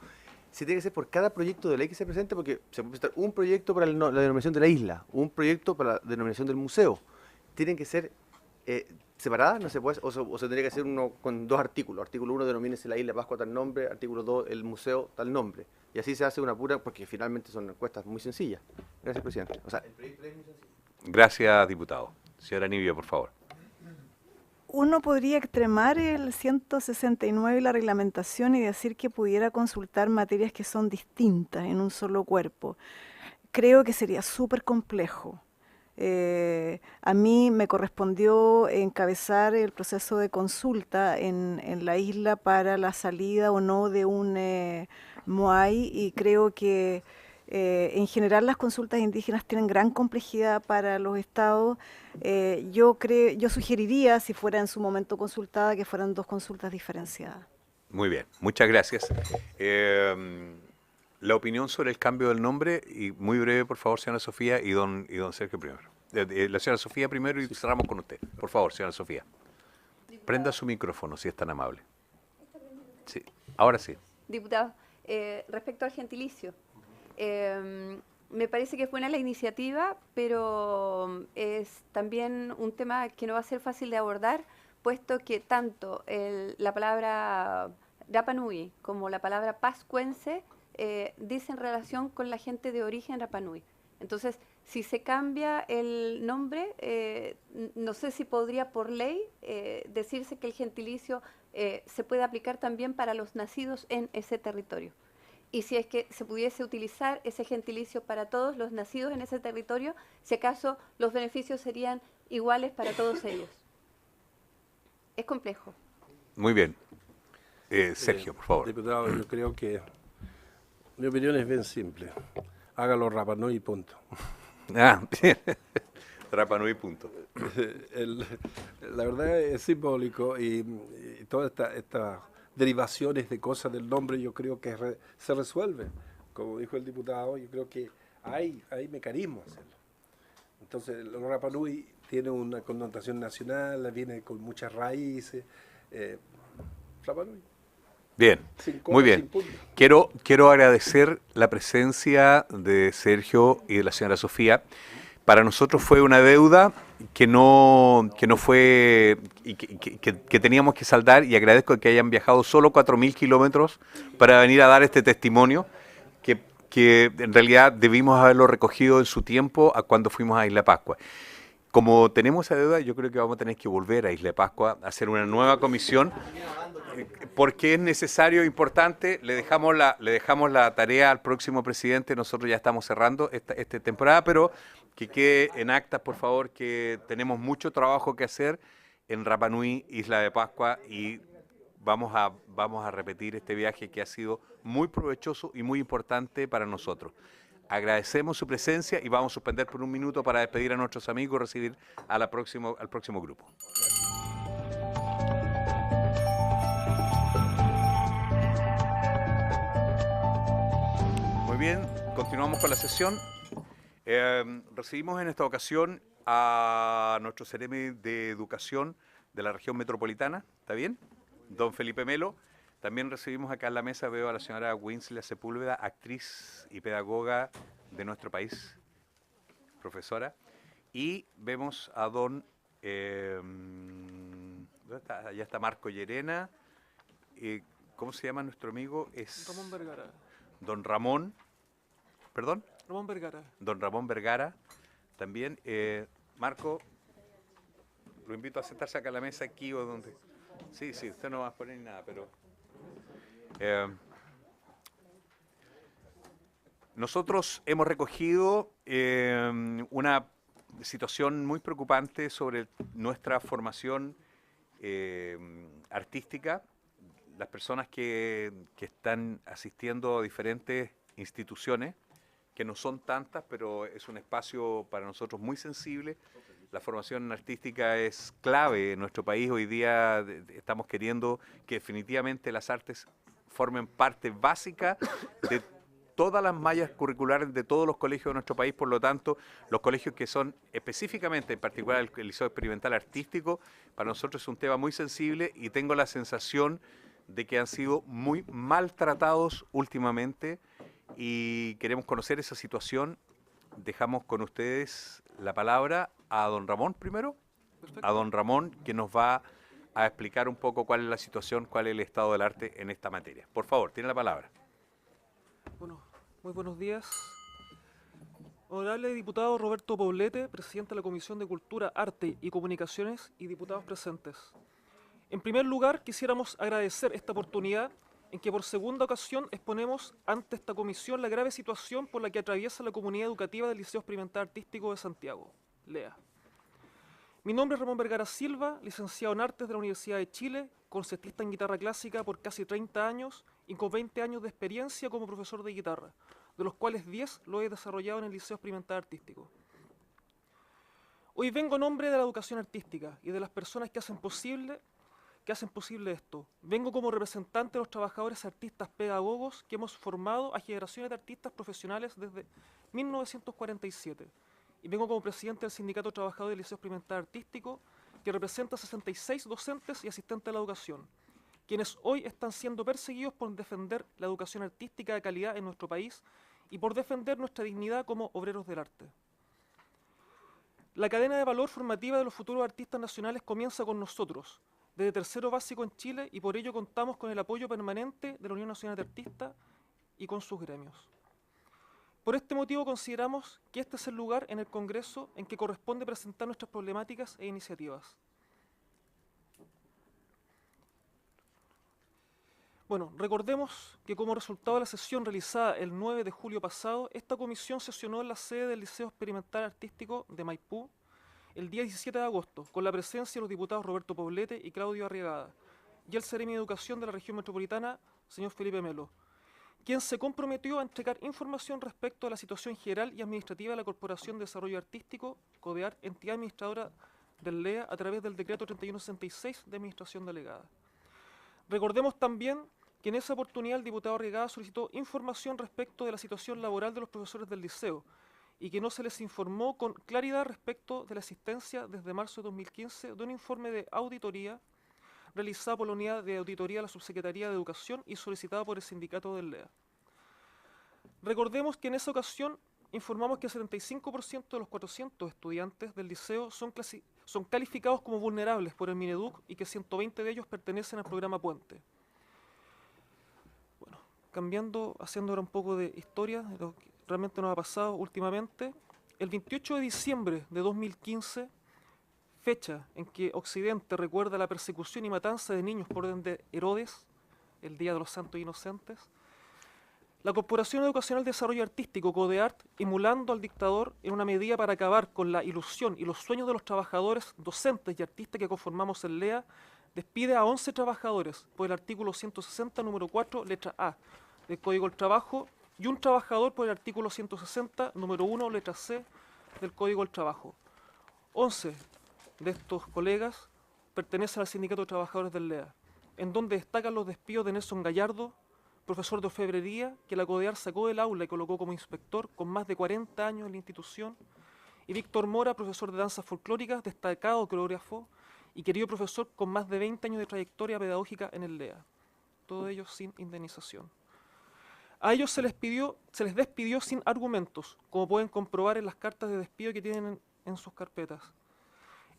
Se tiene que hacer por cada proyecto de ley que se presente, porque se puede presentar un proyecto para la denominación de la isla, un proyecto para la denominación del museo. Tienen que ser separadas, no se puede, o se tendría que hacer uno con dos artículos. Artículo 1, denomínese la isla Pascua tal nombre, artículo 2, el museo tal nombre. Y así se hace una pura, porque finalmente son encuestas muy sencillas. Gracias, presidente. O sea, el proyecto de ley es muy sencillo. Gracias, diputado. Señora Nibia, por favor. Uno podría extremar el 169 y la reglamentación y decir que pudiera consultar materias que son distintas en un solo cuerpo. Creo que sería súper complejo. A mí me correspondió encabezar el proceso de consulta en la isla para la salida o no de un MOAI y creo que en general las consultas indígenas tienen gran complejidad para los estados. Yo sugeriría, si fuera en su momento consultada, que fueran dos consultas diferenciadas. Muy bien, muchas gracias. La opinión sobre el cambio del nombre, y muy breve, por favor, señora Sofía y don Sergio primero. La señora Sofía primero y cerramos con usted. Por favor, señora Sofía. Prenda su micrófono, si es tan amable. Sí, ahora sí. Diputado, respecto al gentilicio, me parece que es buena la iniciativa, pero es también un tema que no va a ser fácil de abordar, puesto que tanto la palabra Rapa Nui como la palabra pascuense dicen relación con la gente de origen Rapa Nui. Entonces, si se cambia el nombre, no sé si podría por ley decirse que el gentilicio se puede aplicar también para los nacidos en ese territorio. Y si es que se pudiese utilizar ese gentilicio para todos los nacidos en ese territorio, si acaso los beneficios serían iguales para todos ellos. Es complejo. Muy bien. Sergio, por favor. Diputado, yo creo que mi opinión es bien simple. Hágalo Rapa Nui y punto. Rapa Nui, punto. La verdad es simbólico y todas estas derivaciones de cosas del nombre yo creo que se resuelven. Como dijo el diputado, yo creo que hay mecanismos de hacerlo. Entonces, el Rapa Nui tiene una connotación nacional, viene con muchas raíces. Rapa Nui. Bien, muy bien. Quiero agradecer la presencia de Sergio y de la señora Sofía. Para nosotros fue una deuda que no fue y que teníamos que saldar, y agradezco que hayan viajado solo 4.000 kilómetros para venir a dar este testimonio que en realidad debimos haberlo recogido en su tiempo a cuando fuimos a Isla Pascua. Como tenemos esa deuda, yo creo que vamos a tener que volver a Isla Pascua a hacer una nueva comisión, porque es necesario, importante. Le dejamos la tarea al próximo presidente. Nosotros ya estamos cerrando esta temporada, pero que quede en actas, por favor, que tenemos mucho trabajo que hacer en Rapa Nui, Isla de Pascua, y vamos a repetir este viaje que ha sido muy provechoso y muy importante para nosotros. Agradecemos su presencia y vamos a suspender por un minuto para despedir a nuestros amigos y recibir al próximo grupo. Muy bien, continuamos con la sesión. Recibimos en esta ocasión a nuestro Seremi de Educación de la región metropolitana, ¿está bien? Don Felipe Melo. También recibimos acá en la mesa, veo a la señora Winslia Sepúlveda, actriz y pedagoga de nuestro país, profesora. Y vemos a don, ¿dónde está? Allá está Marco Llerena. ¿Cómo se llama nuestro amigo? Es Ramón Vergara. Don Ramón, ¿perdón? Ramón Vergara. Don Ramón Vergara. También, Marco, lo invito a sentarse acá a la mesa, aquí o donde... Sí, usted no va a poner nada, pero... nosotros hemos recogido una situación muy preocupante sobre nuestra formación artística. Las personas que están asistiendo a diferentes instituciones, que no son tantas, pero es un espacio para nosotros muy sensible. La formación artística es clave en nuestro país. Hoy día estamos queriendo que definitivamente las artes formen parte básica de todas las mallas curriculares de todos los colegios de nuestro país. Por lo tanto, los colegios que son específicamente, en particular el Liceo Experimental Artístico, para nosotros es un tema muy sensible, y tengo la sensación de que han sido muy maltratados últimamente, y queremos conocer esa situación. Dejamos con ustedes la palabra a don Ramón primero. Perfecto. A don Ramón, que nos va a explicar un poco cuál es la situación, cuál es el estado del arte en esta materia. Por favor, tiene la palabra. Bueno, muy buenos días. Honorable diputado Roberto Poblete, presidente de la Comisión de Cultura, Arte y Comunicaciones, y diputados presentes. En primer lugar, quisiéramos agradecer esta oportunidad en que por segunda ocasión exponemos ante esta comisión la grave situación por la que atraviesa la comunidad educativa del Liceo Experimental Artístico de Santiago, LEA. Mi nombre es Ramón Vergara Silva, licenciado en Artes de la Universidad de Chile, concertista en guitarra clásica por casi 30 años y con 20 años de experiencia como profesor de guitarra, de los cuales 10 lo he desarrollado en el Liceo Experimental Artístico. Hoy vengo en nombre de la educación artística y de las personas que hacen posible esto. Vengo como representante de los trabajadores artistas pedagogos que hemos formado a generaciones de artistas profesionales desde 1947. Y vengo como presidente del Sindicato de Trabajadores del Liceo Experimental Artístico, que representa a 66 docentes y asistentes de la educación, quienes hoy están siendo perseguidos por defender la educación artística de calidad en nuestro país y por defender nuestra dignidad como obreros del arte. La cadena de valor formativa de los futuros artistas nacionales comienza con nosotros, desde tercero básico en Chile, y por ello contamos con el apoyo permanente de la Unión Nacional de Artistas y con sus gremios. Por este motivo consideramos que este es el lugar en el Congreso en que corresponde presentar nuestras problemáticas e iniciativas. Bueno, recordemos que como resultado de la sesión realizada el 9 de julio pasado, esta comisión sesionó en la sede del Liceo Experimental Artístico de Maipú el día 17 de agosto, con la presencia de los diputados Roberto Poblete y Claudio Arriagada, y el Seremi de Educación de la Región Metropolitana, señor Felipe Melo, quien se comprometió a entregar información respecto a la situación general y administrativa de la Corporación de Desarrollo Artístico, CODEART, entidad administradora del LEA, a través del decreto 3166 de administración delegada. Recordemos también que en esa oportunidad el diputado Arriagada solicitó información respecto de la situación laboral de los profesores del liceo y que no se les informó con claridad respecto de la existencia desde marzo de 2015 de un informe de auditoría realizado por la Unidad de Auditoría de la Subsecretaría de Educación y solicitada por el sindicato del LEA. Recordemos que en esa ocasión informamos que el 75% de los 400 estudiantes del liceo son calificados como vulnerables por el Mineduc y que 120 de ellos pertenecen al programa Puente. Bueno, haciendo ahora un poco de historia de lo que realmente nos ha pasado últimamente, el 28 de diciembre de 2015, fecha en que Occidente recuerda la persecución y matanza de niños por orden de Herodes, el Día de los Santos Inocentes, la Corporación Educacional de Desarrollo Artístico, CODEART, emulando al dictador en una medida para acabar con la ilusión y los sueños de los trabajadores, docentes y artistas que conformamos el LEA, despide a 11 trabajadores por el artículo 160, número 4, letra A, del Código del Trabajo, y un trabajador por el artículo 160, número 1, letra C, del Código del Trabajo. 11 de estos colegas pertenecen al Sindicato de Trabajadores del LEA, en donde destacan los despidos de Nelson Gallardo, profesor de orfebrería, que la CODEART sacó del aula y colocó como inspector con más de 40 años en la institución, y Víctor Mora, profesor de danzas folclóricas, destacado coreógrafo y querido profesor con más de 20 años de trayectoria pedagógica en el LEA, todos ellos sin indemnización. A ellos se les despidió sin argumentos, como pueden comprobar en las cartas de despido que tienen en sus carpetas.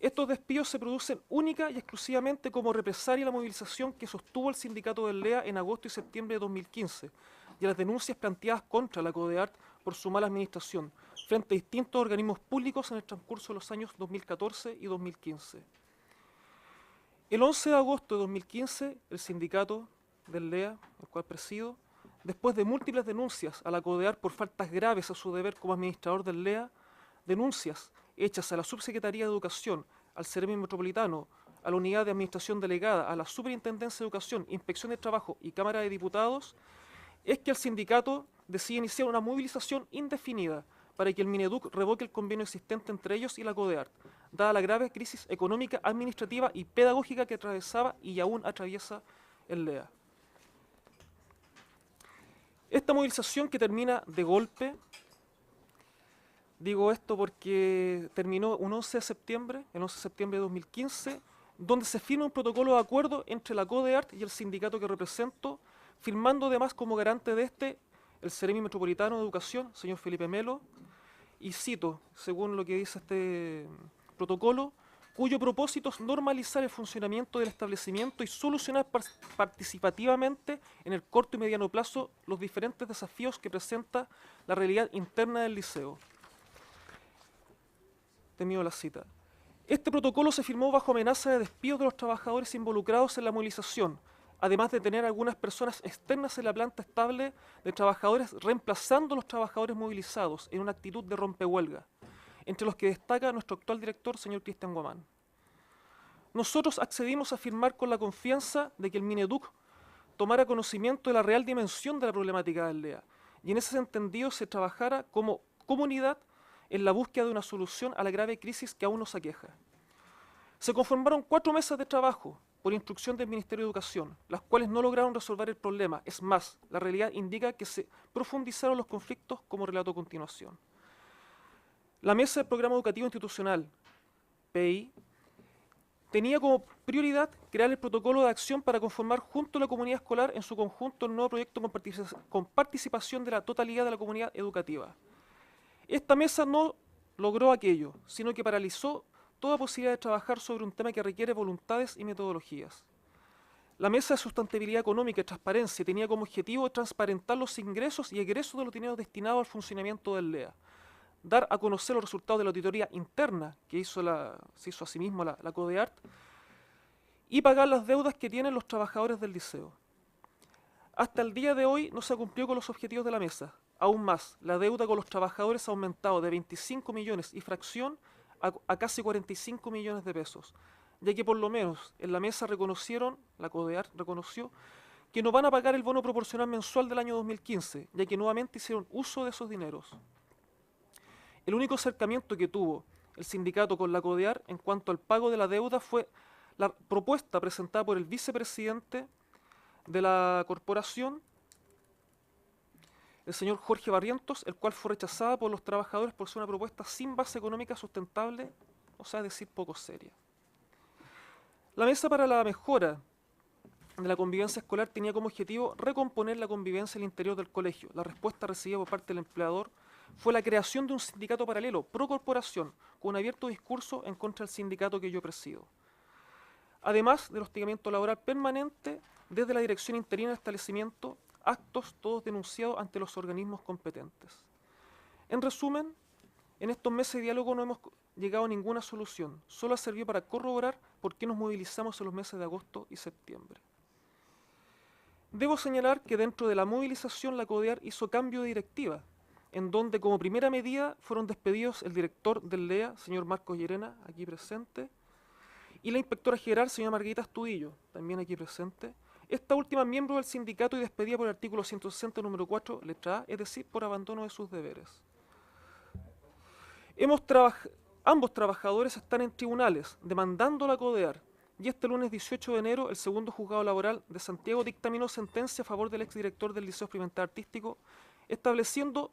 Estos despidos se producen única y exclusivamente como represalia a la movilización que sostuvo el sindicato del LEA en agosto y septiembre de 2015 y a las denuncias planteadas contra la CODEART por su mala administración frente a distintos organismos públicos en el transcurso de los años 2014 y 2015. El 11 de agosto de 2015, el sindicato del LEA, el cual presido, después de múltiples denuncias a la CODEART por faltas graves a su deber como administrador del LEA, denuncias hechas a la Subsecretaría de Educación, al Seremi Metropolitano, a la Unidad de Administración Delegada, a la Superintendencia de Educación, Inspección de Trabajo y Cámara de Diputados, es que el sindicato decide iniciar una movilización indefinida para que el Mineduc revoque el convenio existente entre ellos y la CODEART, dada la grave crisis económica, administrativa y pedagógica que atravesaba y aún atraviesa el LEA. Esta movilización que termina de golpe, digo esto porque terminó un 11 de septiembre, el 11 de septiembre de 2015, donde se firma un protocolo de acuerdo entre la CODEART y el sindicato que represento, firmando además como garante de este el Seremi Metropolitano de Educación, señor Felipe Melo, y cito, según lo que dice este protocolo, cuyo propósito es normalizar el funcionamiento del establecimiento y solucionar participativamente en el corto y mediano plazo los diferentes desafíos que presenta la realidad interna del liceo. Termino la cita. Este protocolo se firmó bajo amenaza de despido de los trabajadores involucrados en la movilización, además de tener algunas personas externas en la planta estable de trabajadores reemplazando a los trabajadores movilizados en una actitud de rompehuelga, entre los que destaca nuestro actual director, señor Cristian Guamán. Nosotros accedimos a firmar con la confianza de que el Mineduc tomara conocimiento de la real dimensión de la problemática del LEA, y en ese entendido se trabajara como comunidad en la búsqueda de una solución a la grave crisis que aún nos aqueja. Se conformaron 4 mesas de trabajo por instrucción del Ministerio de Educación, las cuales no lograron resolver el problema. Es más, la realidad indica que se profundizaron los conflictos, como relato a continuación. La Mesa del Programa Educativo Institucional, PI, tenía como prioridad crear el protocolo de acción para conformar junto a la comunidad escolar en su conjunto el nuevo proyecto con participación de la totalidad de la comunidad educativa. Esta mesa no logró aquello, sino que paralizó toda posibilidad de trabajar sobre un tema que requiere voluntades y metodologías. La Mesa de Sustentabilidad Económica y Transparencia tenía como objetivo transparentar los ingresos y egresos de los dineros destinados al funcionamiento del LEA, dar a conocer los resultados de la auditoría interna que se hizo a sí mismo la CODEART, y pagar las deudas que tienen los trabajadores del liceo. Hasta el día de hoy no se cumplió con los objetivos de la mesa. Aún más, la deuda con los trabajadores ha aumentado de 25 millones y fracción a casi 45 millones de pesos, ya que por lo menos en la mesa la CODEART reconoció que no van a pagar el bono proporcional mensual del año 2015, ya que nuevamente hicieron uso de esos dineros. El único acercamiento que tuvo el sindicato con la CODEART en cuanto al pago de la deuda fue la propuesta presentada por el vicepresidente de la corporación, el señor Jorge Barrientos, el cual fue rechazada por los trabajadores por ser una propuesta sin base económica sustentable, o sea, decir, poco seria. La Mesa para la Mejora de la Convivencia Escolar tenía como objetivo recomponer la convivencia al interior del colegio. La respuesta recibida por parte del empleador fue la creación de un sindicato paralelo, pro corporación, con un abierto discurso en contra del sindicato que yo presido. Además del hostigamiento laboral permanente desde la dirección interina del establecimiento, actos todos denunciados ante los organismos competentes. En resumen, en estos meses de diálogo no hemos llegado a ninguna solución, solo ha servido para corroborar por qué nos movilizamos en los meses de agosto y septiembre. Debo señalar que dentro de la movilización la CODEART hizo cambio de directiva, en donde como primera medida fueron despedidos el director del LEA, señor Marcos Llerena, aquí presente, y la inspectora general, señora Margarita Astudillo, también aquí presente. Esta última miembro del sindicato y despedida por el artículo 160, número 4, letra A, es decir, por abandono de sus deberes. Ambos trabajadores están en tribunales demandando a la CODEART, y este lunes 18 de enero el segundo juzgado laboral de Santiago dictaminó sentencia a favor del exdirector del Liceo Experimental Artístico, estableciendo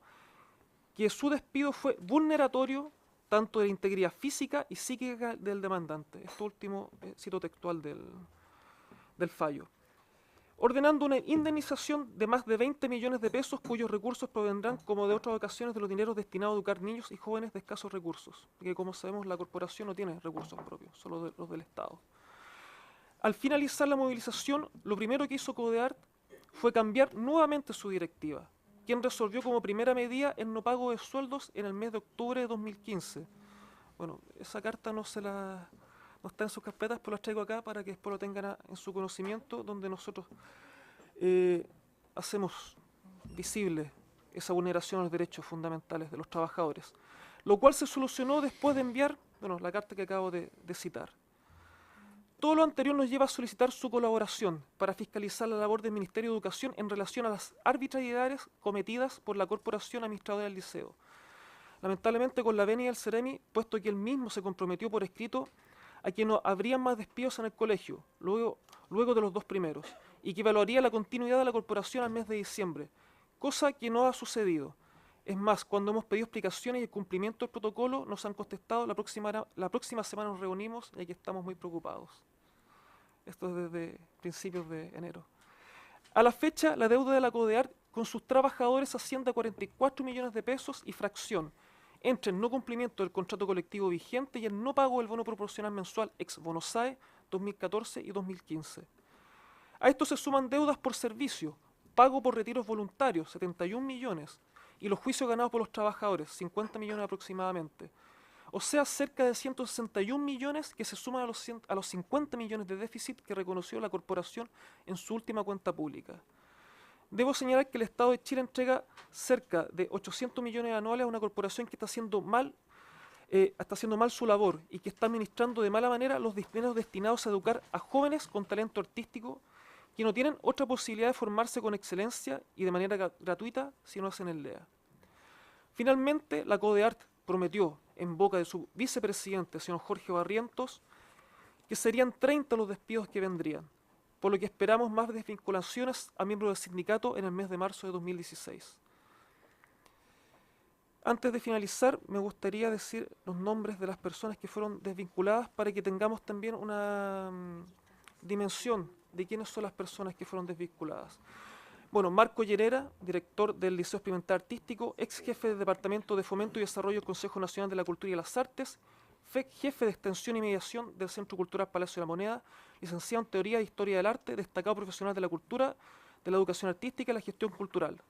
que su despido fue vulneratorio tanto de la integridad física y psíquica del demandante. Esto último, cito textual del fallo. Ordenando una indemnización de más de 20 millones de pesos cuyos recursos provendrán, como de otras ocasiones, de los dineros destinados a educar niños y jóvenes de escasos recursos, porque como sabemos la corporación no tiene recursos propios, solo los del Estado. Al finalizar la movilización, lo primero que hizo CODEART fue cambiar nuevamente su directiva, quien resolvió como primera medida el no pago de sueldos en el mes de octubre de 2015. Bueno, esa carta no está en sus carpetas, pero las traigo acá para que después lo tengan en su conocimiento, donde nosotros hacemos visible esa vulneración a los derechos fundamentales de los trabajadores, lo cual se solucionó después de enviar, la carta que acabo de citar. Todo lo anterior nos lleva a solicitar su colaboración para fiscalizar la labor del Ministerio de Educación en relación a las arbitrariedades cometidas por la Corporación Administradora del Liceo. Lamentablemente con la venia del Ceremi, puesto que él mismo se comprometió por escrito a que no habrían más despidos en el colegio, luego de los dos primeros, y que evaluaría la continuidad de la corporación al mes de diciembre, cosa que no ha sucedido. Es más, cuando hemos pedido explicaciones y el cumplimiento del protocolo, nos han contestado la próxima semana nos reunimos y aquí estamos muy preocupados. Esto es desde principios de enero. A la fecha, la deuda de la CODEART con sus trabajadores asciende a 44 millones de pesos y fracción, entre el no cumplimiento del contrato colectivo vigente y el no pago del bono proporcional mensual ex Bonosae 2014 y 2015. A esto se suman deudas por servicio, pago por retiros voluntarios, 71 millones, y los juicios ganados por los trabajadores, 50 millones aproximadamente. O sea, cerca de 161 millones que se suman a los 50 millones de déficit que reconoció la corporación en su última cuenta pública. Debo señalar que el Estado de Chile entrega cerca de 800 millones anuales a una corporación que está haciendo mal su labor y que está administrando de mala manera los dineros destinados a educar a jóvenes con talento artístico que no tienen otra posibilidad de formarse con excelencia y de manera gratuita si no hacen el LEA. Finalmente, la CODEART prometió, en boca de su vicepresidente, señor Jorge Barrientos, que serían 30 los despidos que vendrían, por lo que esperamos más desvinculaciones a miembros del sindicato en el mes de marzo de 2016. Antes de finalizar, me gustaría decir los nombres de las personas que fueron desvinculadas para que tengamos también una dimensión de quiénes son las personas que fueron desvinculadas. Bueno, Marco Llerena, director del Liceo Experimental Artístico, ex jefe del Departamento de Fomento y Desarrollo del Consejo Nacional de la Cultura y las Artes, jefe de extensión y mediación del Centro Cultural Palacio de la Moneda, licenciado en Teoría e Historia del Arte, destacado profesional de la cultura, de la educación artística y la gestión cultural.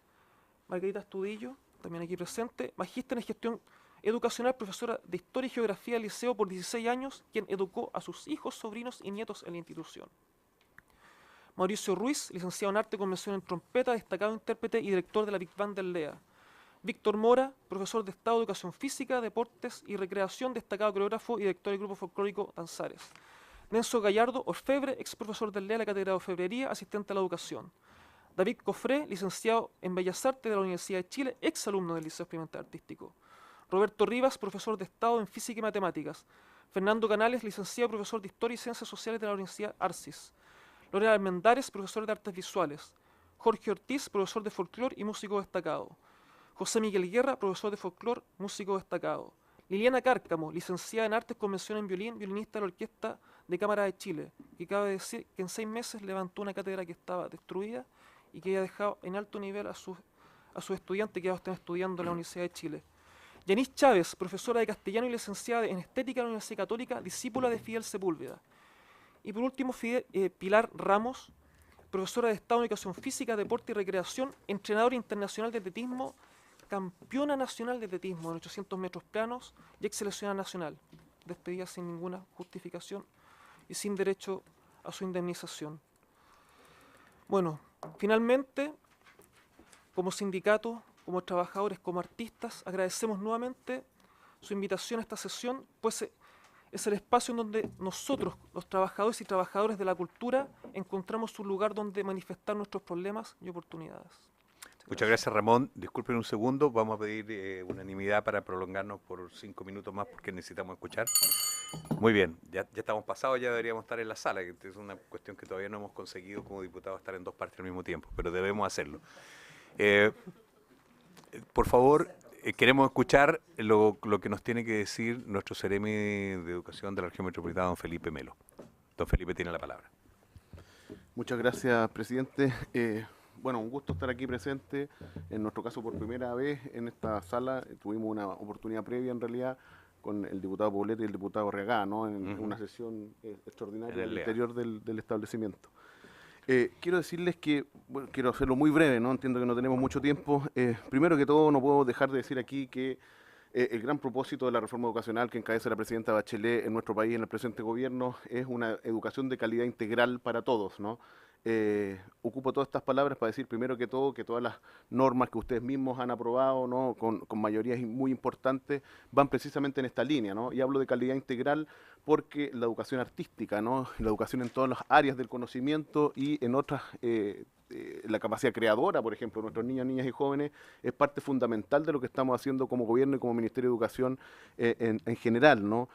Margarita Astudillo, también aquí presente, magíster en gestión educacional, profesora de Historia y Geografía del Liceo por 16 años, quien educó a sus hijos, sobrinos y nietos en la institución. Mauricio Ruiz, licenciado en Arte con mención en trompeta, destacado intérprete y director de la Big Band del LEA. Víctor Mora, profesor de Estado de Educación Física, Deportes y Recreación, destacado coreógrafo y director del grupo folclórico Danzares. Nelson Gallardo, orfebre, ex profesor del LEA, la Cátedra de Orfebrería, asistente a la educación. David Cofré, licenciado en Bellas Artes de la Universidad de Chile, ex alumno del Liceo Experimental Artístico. Roberto Rivas, profesor de Estado en Física y Matemáticas. Fernando Canales, licenciado y profesor de Historia y Ciencias Sociales de la Universidad Arcis. Lorena Almendares, profesor de Artes Visuales. Jorge Ortiz, profesor de Folclor y músico destacado. José Miguel Guerra, profesor de Folclor, músico destacado. Liliana Cárcamo, licenciada en Artes con mención en violín, violinista de la Orquesta de Cámara de Chile, que cabe decir que en 6 meses levantó una cátedra que estaba destruida y que había dejado en alto nivel a sus estudiantes que ya están estudiando en la Universidad de Chile. Yanis Chávez, profesora de castellano y licenciada en Estética de la Universidad Católica, discípula de Fidel Sepúlveda. Y por último, Pilar Ramos, profesora de Estado en Educación Física, Deporte y Recreación, entrenadora internacional de atletismo, campeona nacional de atletismo en 800 metros planos y ex seleccionada nacional, despedida sin ninguna justificación y sin derecho a su indemnización. Bueno, finalmente, como sindicato, como trabajadores, como artistas, agradecemos nuevamente su invitación a esta sesión, pues es el espacio en donde nosotros, los trabajadores y trabajadoras de la cultura, encontramos un lugar donde manifestar nuestros problemas y oportunidades. Muchas gracias, Ramón. Disculpen un segundo, vamos a pedir unanimidad para prolongarnos por 5 minutos más porque necesitamos escuchar. Muy bien, ya estamos pasados, ya deberíamos estar en la sala, que es una cuestión que todavía no hemos conseguido como diputados estar en 2 partes al mismo tiempo, pero debemos hacerlo. Por favor, queremos escuchar lo que nos tiene que decir nuestro Seremi de Educación de la Región Metropolitana, don Felipe Melo. Don Felipe tiene la palabra. Muchas gracias, presidente. Bueno, un gusto estar aquí presente, en nuestro caso por primera vez en esta sala. Tuvimos una oportunidad previa en realidad con el diputado Poblete y el diputado Regá, ¿no? En una sesión extraordinaria en el interior del establecimiento. Quiero decirles que, bueno, quiero hacerlo muy breve, ¿no? Entiendo que no tenemos mucho tiempo. Primero que todo, no puedo dejar de decir aquí que el gran propósito de la reforma educacional que encabeza la presidenta Bachelet en nuestro país, en el presente gobierno, es una educación de calidad integral para todos, ¿no? Ocupo todas estas palabras para decir primero que todo que todas las normas que ustedes mismos han aprobado, ¿no? con mayorías muy importantes van precisamente en esta línea, ¿no? Y hablo de calidad integral porque la educación artística, ¿no? La educación en todas las áreas del conocimiento y en otras, la capacidad creadora, por ejemplo, nuestros niños, niñas y jóvenes, es parte fundamental de lo que estamos haciendo como gobierno y como Ministerio de Educación en general, ¿no?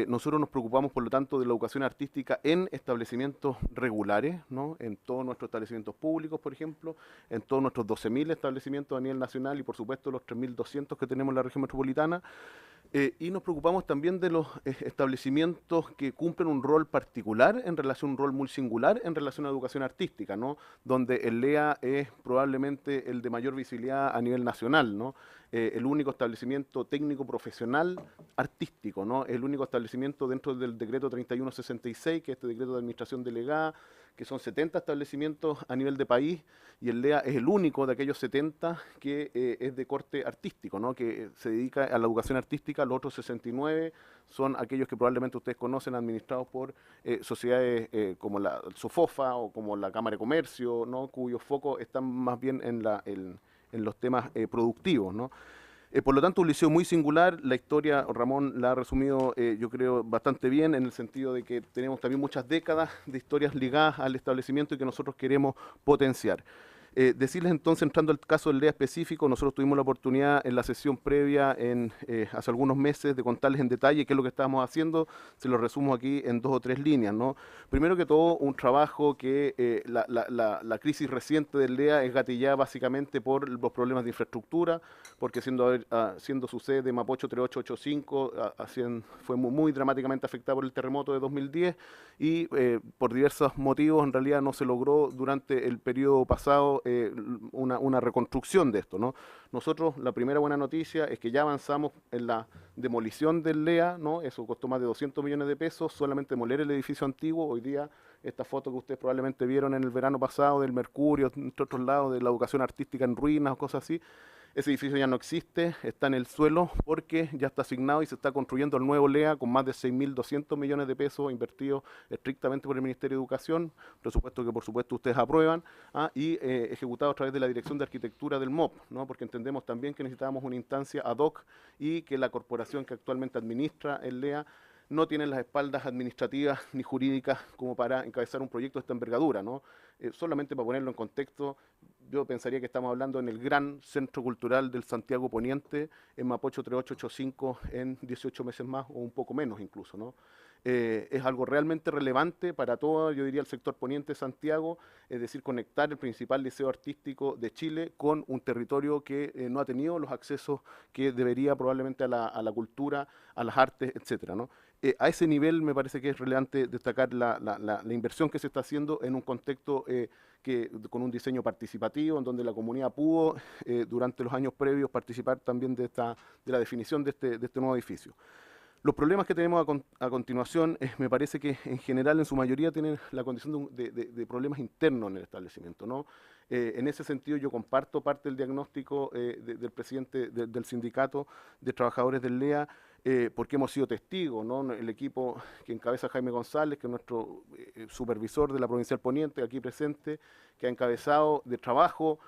Nosotros nos preocupamos, por lo tanto, de la educación artística en establecimientos regulares, ¿no? En todos nuestros establecimientos públicos, por ejemplo, en todos nuestros 12.000 establecimientos a nivel nacional y, por supuesto, los 3.200 que tenemos en la región metropolitana. Y nos preocupamos también de los establecimientos que cumplen un rol particular en relación, un rol muy singular en relación a la educación artística, ¿no? Donde el LEA es probablemente el de mayor visibilidad a nivel nacional, ¿no? El único establecimiento técnico profesional artístico, ¿no? El único establecimiento dentro del decreto 3166, que es este decreto de administración delegada, que son 70 establecimientos a nivel de país, y el LEA es el único de aquellos 70 que es de corte artístico, ¿no? Que se dedica a la educación artística. Los otros 69 son aquellos que probablemente ustedes conocen, administrados por sociedades como la SOFOFA o como la Cámara de Comercio, ¿no? Cuyos focos están más bien en los temas productivos, ¿no? Por lo tanto, un liceo muy singular. La historia, Ramón la ha resumido, yo creo, bastante bien, en el sentido de que tenemos también muchas décadas de historias ligadas al establecimiento y que nosotros queremos potenciar. Decirles entonces, entrando al caso del LEA específico, nosotros tuvimos la oportunidad en la sesión previa hace algunos meses de contarles en detalle qué es lo que estábamos haciendo. Se lo resumo aquí en 2 o 3 líneas, ¿no? Primero que todo, un trabajo que la crisis reciente del LEA es gatillada básicamente por los problemas de infraestructura, porque siendo su sede Mapocho 3885, fue muy dramáticamente afectada por el terremoto de 2010 y por diversos motivos en realidad no se logró durante el periodo pasado una reconstrucción de esto, ¿no? Nosotros, la primera buena noticia es que ya avanzamos en la demolición del LEA, ¿no? Eso costó más de 200 millones de pesos, solamente demoler el edificio antiguo. Hoy día, esta foto que ustedes probablemente vieron en el verano pasado del Mercurio, entre otros lados, de la educación artística en ruinas o cosas así, ese edificio ya no existe, está en el suelo porque ya está asignado y se está construyendo el nuevo LEA con más de 6.200 millones de pesos invertidos estrictamente por el Ministerio de Educación, presupuesto que por supuesto ustedes aprueban, y ejecutado a través de la Dirección de Arquitectura del MOP, ¿no? Porque entendemos también que necesitábamos una instancia ad hoc y que la corporación que actualmente administra el LEA no tiene las espaldas administrativas ni jurídicas como para encabezar un proyecto de esta envergadura, ¿no? Solamente para ponerlo en contexto, yo pensaría que estamos hablando en el gran centro cultural del Santiago Poniente, en Mapocho 3885, en 18 meses más o un poco menos incluso, ¿no? Es algo realmente relevante para todo, yo diría, el sector poniente de Santiago, es decir, conectar el principal liceo artístico de Chile con un territorio que no ha tenido los accesos que debería probablemente a la cultura, a las artes, etcétera, ¿no? A ese nivel me parece que es relevante destacar la inversión que se está haciendo en un contexto con un diseño participativo, en donde la comunidad pudo durante los años previos participar también de la definición de este nuevo edificio. Los problemas que tenemos a continuación, me parece que en general, en su mayoría, tienen la condición de problemas internos en el establecimiento, ¿no? En ese sentido, yo comparto parte del diagnóstico del presidente del sindicato de trabajadores del LEA, porque hemos sido testigos, ¿no? El equipo que encabeza Jaime González, que es nuestro supervisor de la Provincial Poniente, aquí presente, que ha encabezado de trabajo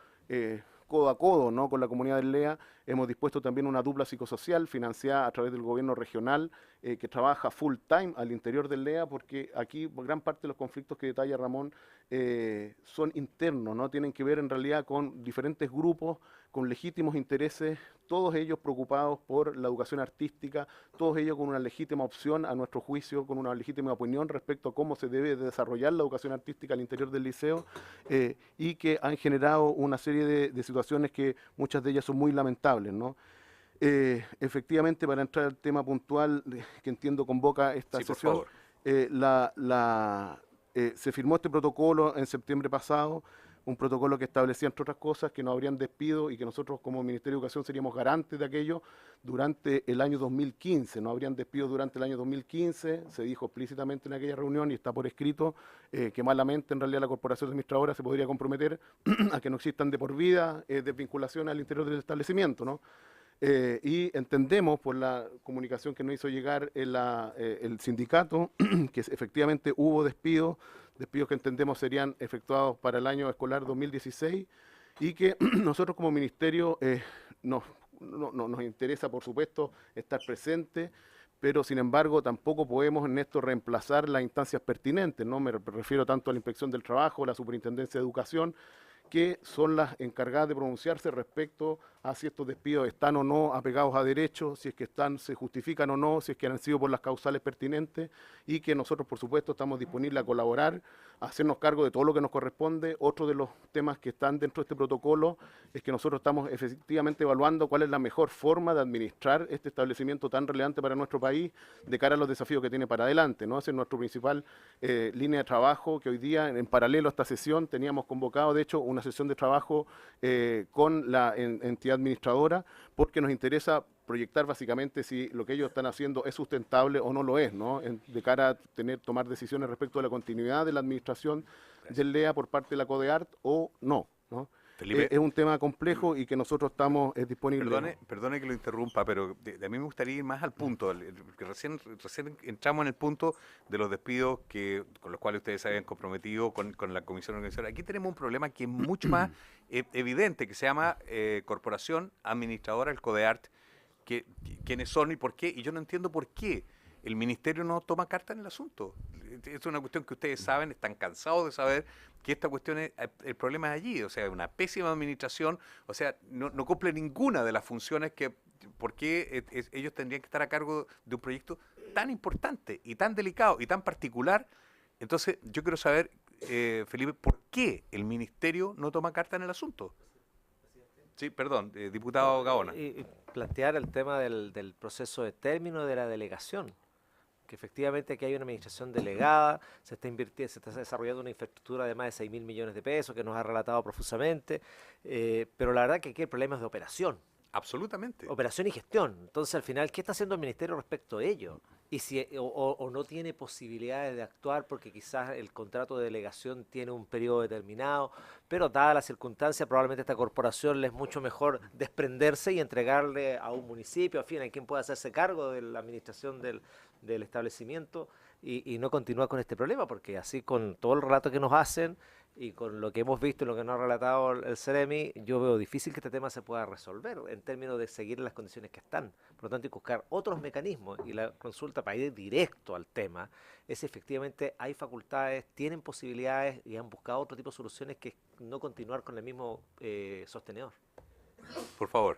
codo a codo, ¿no? Con la comunidad del LEA. Hemos dispuesto también una dupla psicosocial financiada a través del gobierno regional que trabaja full time al interior del LEA, porque aquí gran parte de los conflictos que detalla Ramón son internos, ¿no? Tienen que ver en realidad con diferentes grupos, con legítimos intereses, todos ellos preocupados por la educación artística, todos ellos con una legítima opción, a nuestro juicio, con una legítima opinión respecto a cómo se debe desarrollar la educación artística al interior del liceo, y que han generado una serie de situaciones que muchas de ellas son muy lamentables, ¿no? Efectivamente, para entrar al tema puntual que entiendo convoca esta sesión, se firmó este protocolo en septiembre pasado, un protocolo que establecía, entre otras cosas, que no habrían despido y que nosotros como Ministerio de Educación seríamos garantes de aquello durante el año 2015. No habrían despido durante el año 2015, se dijo explícitamente en aquella reunión y está por escrito que malamente en realidad la Corporación Administradora se podría comprometer a que no existan de por vida desvinculaciones al interior del establecimiento, ¿no? Y entendemos por la comunicación que nos hizo llegar el sindicato que efectivamente hubo despidos que entendemos serían efectuados para el año escolar 2016 y que nosotros como ministerio nos interesa, por supuesto, estar presente, pero sin embargo tampoco podemos en esto reemplazar las instancias pertinentes, ¿no? Me refiero tanto a la Inspección del Trabajo, la Superintendencia de Educación, que son las encargadas de pronunciarse respecto a si estos despidos están o no apegados a derechos, si es que se justifican o no, si es que han sido por las causales pertinentes, y que nosotros, por supuesto, estamos disponibles a colaborar, a hacernos cargo de todo lo que nos corresponde. Otro de los temas que están dentro de este protocolo es que nosotros estamos efectivamente evaluando cuál es la mejor forma de administrar este establecimiento tan relevante para nuestro país de cara a los desafíos que tiene para adelante, ¿no? Esa es nuestra principal línea de trabajo, que hoy día, en paralelo a esta sesión, teníamos convocado, de hecho, una sesión de trabajo con la entidad administradora, porque nos interesa proyectar básicamente si lo que ellos están haciendo es sustentable o no lo es, ¿no? De cara a tomar decisiones respecto de la continuidad de la administración del LEA por parte de la CODEART o no, ¿no? Felipe, es un tema complejo y que nosotros estamos disponibles. Perdone que lo interrumpa, pero a mí me gustaría ir más al punto, que recién entramos en el punto de los despidos con los cuales ustedes se habían comprometido con la Comisión Organizadora. Aquí tenemos un problema que es mucho más evidente, que se llama Corporación Administradora, el CODEART, quiénes son y por qué, y yo no entiendo por qué el Ministerio no toma carta en el asunto. Es una cuestión que ustedes saben, están cansados de saber que esta cuestión, el problema es allí, o sea, una pésima administración, o sea, no cumple ninguna de las funciones ¿por qué ellos tendrían que estar a cargo de un proyecto tan importante y tan delicado y tan particular? Entonces, yo quiero saber, Felipe, ¿por qué el Ministerio no toma carta en el asunto? Sí, perdón, diputado Gaona. Plantear el tema del proceso de término de la delegación, que efectivamente aquí hay una administración delegada, se está desarrollando una infraestructura de más de 6.000 millones de pesos que nos ha relatado profusamente, pero la verdad que aquí el problema es de operación. Absolutamente. Operación y gestión. Entonces, al final, ¿qué está haciendo el ministerio respecto a ello? Y si o no tiene posibilidades de actuar porque quizás el contrato de delegación tiene un periodo determinado, pero dada la circunstancia, probablemente a esta corporación le es mucho mejor desprenderse y entregarle a un municipio, en fin, a quien pueda hacerse cargo de la administración del establecimiento y no continuar con este problema, porque así con todo el relato que nos hacen y con lo que hemos visto y lo que nos ha relatado el CEREMI, yo veo difícil que este tema se pueda resolver en términos de seguir en las condiciones que están. Por lo tanto, hay que buscar otros mecanismos y la consulta para ir directo al tema es si efectivamente hay facultades, tienen posibilidades y han buscado otro tipo de soluciones que no continuar con el mismo sostenedor. Por favor.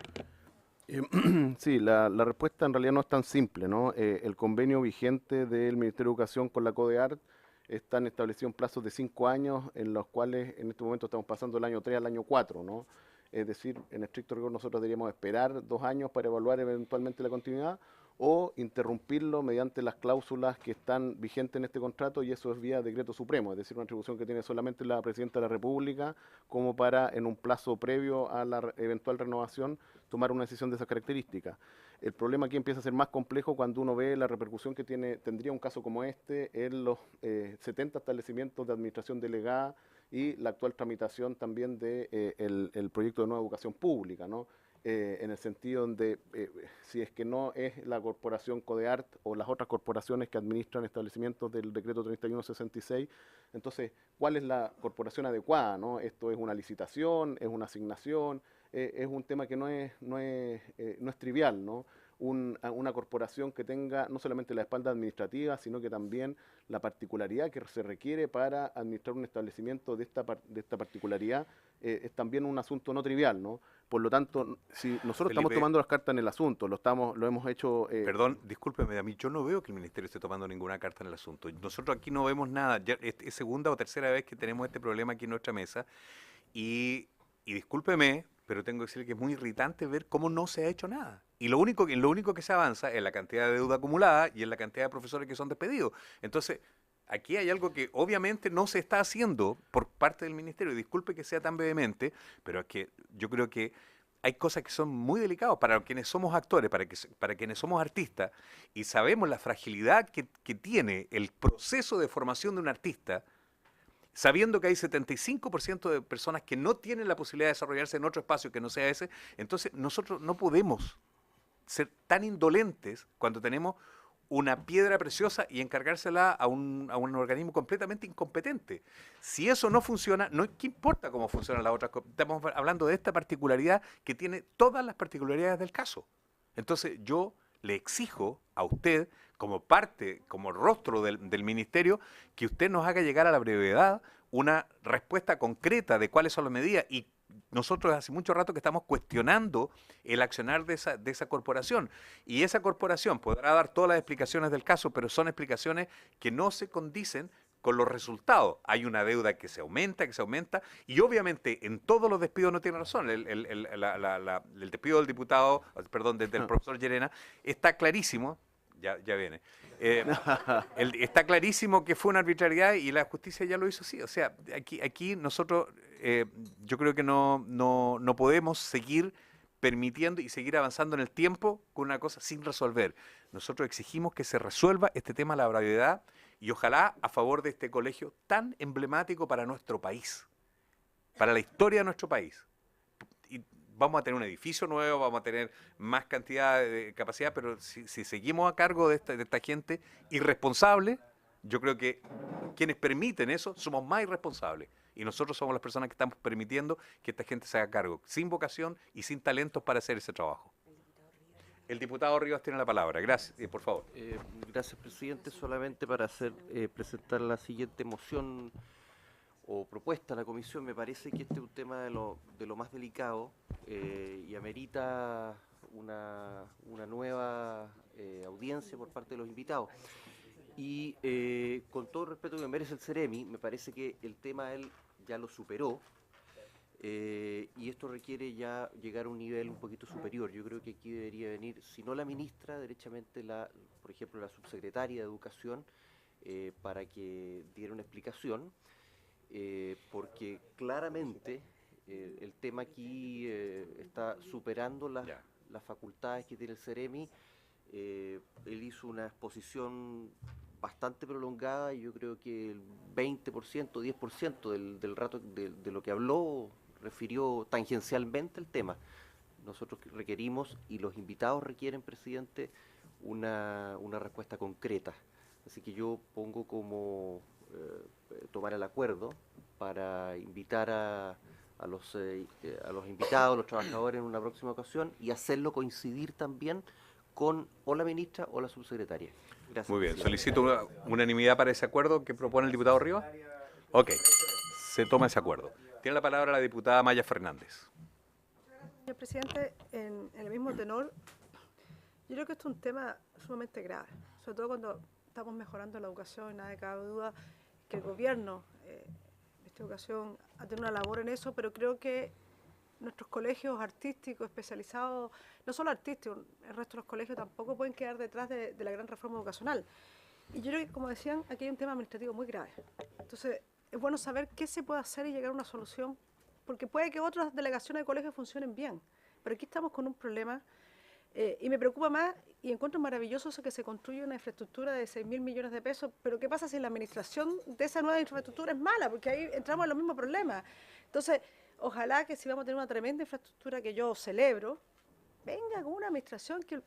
Sí, la respuesta en realidad no es tan simple, ¿no? El convenio vigente del Ministerio de Educación con la CODEART están establecidos plazos de 5 años, en los cuales en este momento estamos pasando del año 3 al año 4, ¿no? Es decir, en estricto rigor nosotros deberíamos esperar 2 años para evaluar eventualmente la continuidad o interrumpirlo mediante las cláusulas que están vigentes en este contrato, y eso es vía decreto supremo, es decir, una atribución que tiene solamente la Presidenta de la República como para, en un plazo previo a la eventual renovación, tomar una decisión de esas características. El problema aquí empieza a ser más complejo cuando uno ve la repercusión que tendría un caso como este en los 70 establecimientos de administración delegada y la actual tramitación también de el proyecto de nueva educación pública, ¿no? En el sentido donde si es que no es la corporación CODEART o las otras corporaciones que administran establecimientos del decreto 3166, entonces, ¿cuál es la corporación adecuada, ¿no? Esto es una licitación, es una asignación, es un tema que no es trivial, ¿no? Una corporación que tenga no solamente la espalda administrativa, sino que también la particularidad que se requiere para administrar un establecimiento de esta particularidad, es también un asunto no trivial, ¿no? Por lo tanto, si nosotros Felipe, estamos tomando las cartas en el asunto, lo hemos hecho... Perdón, discúlpeme, a mí yo no veo que el Ministerio esté tomando ninguna carta en el asunto. Nosotros aquí no vemos nada. Ya es segunda o tercera vez que tenemos este problema aquí en nuestra mesa y discúlpeme, pero tengo que decir que es muy irritante ver cómo no se ha hecho nada. Y lo único que se avanza es la cantidad de deuda acumulada y en la cantidad de profesores que son despedidos. Entonces, aquí hay algo que obviamente no se está haciendo por parte del Ministerio. Disculpe que sea tan vehemente, pero es que yo creo que hay cosas que son muy delicadas para quienes somos actores, para quienes somos artistas, y sabemos la fragilidad que tiene el proceso de formación de un artista, sabiendo que hay 75% de personas que no tienen la posibilidad de desarrollarse en otro espacio que no sea ese. Entonces nosotros no podemos ser tan indolentes cuando tenemos una piedra preciosa y encargársela a un organismo completamente incompetente. Si eso no funciona, ¿qué importa cómo funcionan las otras cosas? Estamos hablando de esta particularidad que tiene todas las particularidades del caso. Entonces yo le exijo a usted, como parte, como rostro del ministerio, que usted nos haga llegar a la brevedad una respuesta concreta de cuáles son las medidas. Y nosotros hace mucho rato que estamos cuestionando el accionar de esa corporación. Y esa corporación podrá dar todas las explicaciones del caso, pero son explicaciones que no se condicen con los resultados. Hay una deuda que se aumenta, y obviamente en todos los despidos no tiene razón. El despido del diputado, perdón, del profesor Llerena, está clarísimo, ya viene, está clarísimo que fue una arbitrariedad y la justicia ya lo hizo así. O sea, aquí nosotros, yo creo que no podemos seguir permitiendo y seguir avanzando en el tiempo con una cosa sin resolver. Nosotros exigimos que se resuelva este tema a la brevedad y ojalá a favor de este colegio tan emblemático para nuestro país, para la historia de nuestro país. Y vamos a tener un edificio nuevo, vamos a tener más cantidad de capacidad, pero si seguimos a cargo de esta gente irresponsable, yo creo que quienes permiten eso somos más irresponsables. Y nosotros somos las personas que estamos permitiendo que esta gente se haga cargo, sin vocación y sin talentos para hacer ese trabajo. El diputado Rivas tiene la palabra. Gracias, por favor. Gracias, presidente. Solamente para presentar la siguiente moción o propuesta a la comisión, me parece que este es un tema de lo más delicado y amerita una nueva audiencia por parte de los invitados. Y con todo el respeto que me merece el CEREMI, me parece que el tema él ya lo superó. y esto requiere ya llegar a un nivel un poquito superior. Yo creo que aquí debería venir, si no la ministra, derechamente por ejemplo, la subsecretaria de Educación, para que diera una explicación, porque claramente el tema aquí está superando las facultades que tiene el CEREMI. Él hizo una exposición bastante prolongada y yo creo que el 20%, 10% del rato de lo que habló refirió tangencialmente el tema. Nosotros requerimos, y los invitados requieren, presidente, una respuesta concreta. Así que yo pongo como tomar el acuerdo para invitar a los invitados, a los trabajadores en una próxima ocasión y hacerlo coincidir también con o la ministra o la subsecretaria. Gracias. Muy bien, solicito unanimidad para ese acuerdo que propone el diputado Rivas. Ok, se toma ese acuerdo. Tiene la palabra la diputada Maya Fernández. Señor presidente, en el mismo tenor, yo creo que esto es un tema sumamente grave, sobre todo cuando estamos mejorando la educación, nada de cabe duda que el gobierno en esta ocasión ha tenido una labor en eso, pero creo que nuestros colegios artísticos especializados, no solo artísticos, el resto de los colegios tampoco pueden quedar detrás de la gran reforma educacional. Y yo creo que, como decían, aquí hay un tema administrativo muy grave. Entonces, es bueno saber qué se puede hacer y llegar a una solución, porque puede que otras delegaciones de colegios funcionen bien, pero aquí estamos con un problema y me preocupa más y encuentro maravilloso eso que se construye una infraestructura de 6.000 millones de pesos, pero ¿qué pasa si la administración de esa nueva infraestructura es mala? Porque ahí entramos en los mismos problemas. Entonces, ojalá que si vamos a tener una tremenda infraestructura que yo celebro, venga con una administración que yo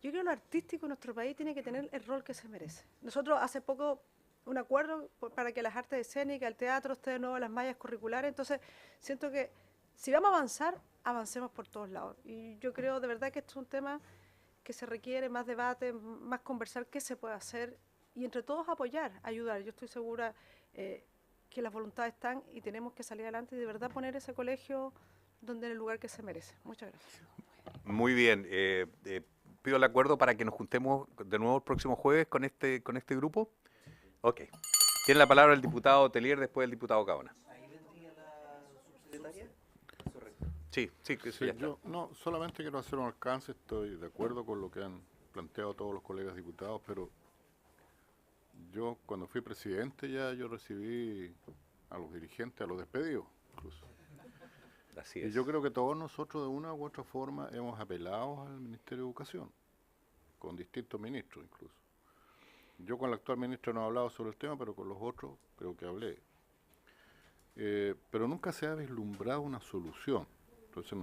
creo que lo artístico en nuestro país tiene que tener el rol que se merece. Nosotros hace poco un acuerdo para que las artes escénicas, el teatro esté de nuevo en las mallas curriculares, entonces siento que si vamos a avanzar, avancemos por todos lados. Y yo creo de verdad que esto es un tema que se requiere más debate, más conversar qué se puede hacer y entre todos apoyar, ayudar. Yo estoy segura que las voluntades están y tenemos que salir adelante y de verdad poner ese colegio donde en el lugar que se merece. Muchas gracias. Muy bien. Pido el acuerdo para que nos juntemos de nuevo el próximo jueves con este grupo. Ok. Tiene la palabra el diputado Telier, después el diputado Cabona. ¿Ahí vendría la subsecretaria? Correcto. Sí, que eso ya está. Yo solamente quiero hacer un alcance, estoy de acuerdo con lo que han planteado todos los colegas diputados, pero yo cuando fui presidente yo recibí a los dirigentes, a los despedidos incluso. Así Y es. yo creo que todos nosotros de una u otra forma hemos apelado al Ministerio de Educación, con distintos ministros incluso. Yo con el actual ministro no he hablado sobre el tema, pero con los otros creo que hablé. Pero nunca se ha vislumbrado una solución. Entonces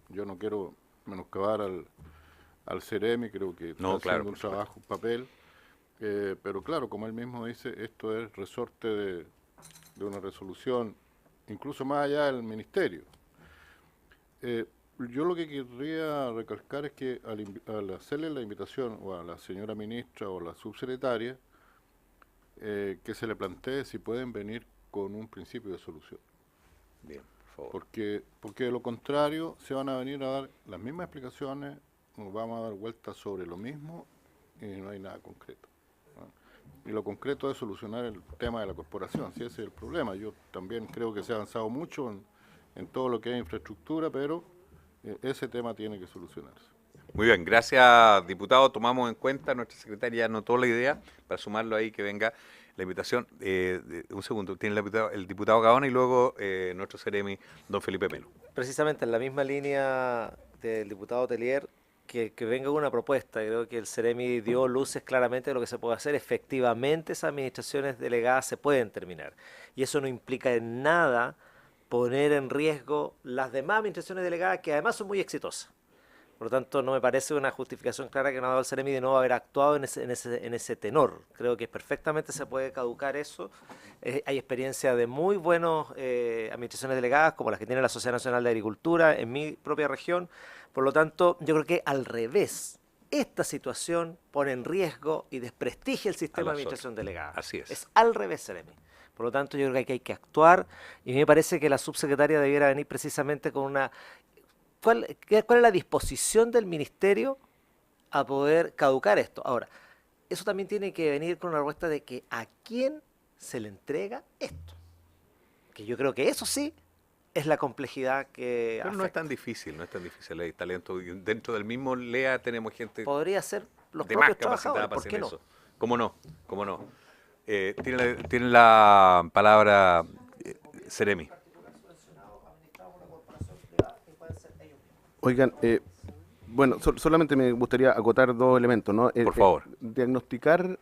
yo no quiero menoscabar al CEREMI, creo que está haciendo un trabajo, un papel. Pero claro, como él mismo dice, esto es resorte de una resolución, incluso más allá del ministerio. Yo lo que querría recalcar es que al hacerle la invitación o a la señora ministra o la subsecretaria, que se le plantee si pueden venir con un principio de solución. Bien, por favor. Porque de lo contrario se van a venir a dar las mismas explicaciones, nos vamos a dar vueltas sobre lo mismo y no hay nada concreto. Y lo concreto es solucionar el tema de la corporación, si ese es el problema. Yo también creo que se ha avanzado mucho en todo lo que es infraestructura, pero ese tema tiene que solucionarse. Muy bien, gracias diputado, tomamos en cuenta, nuestra secretaria anotó la idea para sumarlo ahí que venga la invitación. Un segundo, tiene el diputado Gaona y luego nuestro CEREMI, don Felipe Melo. Precisamente en la misma línea del diputado Telier, que venga una propuesta. Creo que el CEREMI dio luces claramente de lo que se puede hacer. Efectivamente, esas administraciones delegadas se pueden terminar. Y eso no implica en nada poner en riesgo las demás administraciones delegadas, que además son muy exitosas. Por lo tanto, no me parece una justificación clara que no ha dado el CEREMI de no haber actuado en ese tenor. Creo que perfectamente se puede caducar eso. Hay experiencia de muy buenas administraciones delegadas, como las que tiene la Sociedad Nacional de Agricultura en mi propia región. Por lo tanto, yo creo que al revés, esta situación pone en riesgo y desprestigia el sistema de administración delegada. Así es. Es al revés, CEREMI. Por lo tanto, yo creo que hay que actuar y me parece que la subsecretaria debiera venir precisamente con una... ¿Cuál es la disposición del ministerio a poder caducar esto? Ahora, eso también tiene que venir con una respuesta de que a quién se le entrega esto. Que yo creo que eso sí es la complejidad que Pero no es tan difícil, no es tan difícil. Hay talento. Y dentro del mismo LEA tenemos gente podría ser los de más propios capacitada trabajadores, para ¿por hacer qué no? eso. ¿Cómo no? ¿Cómo no? Tiene la palabra Seremi. Oigan, bueno, solamente me gustaría acotar dos elementos, ¿no? Por favor. Diagnosticar,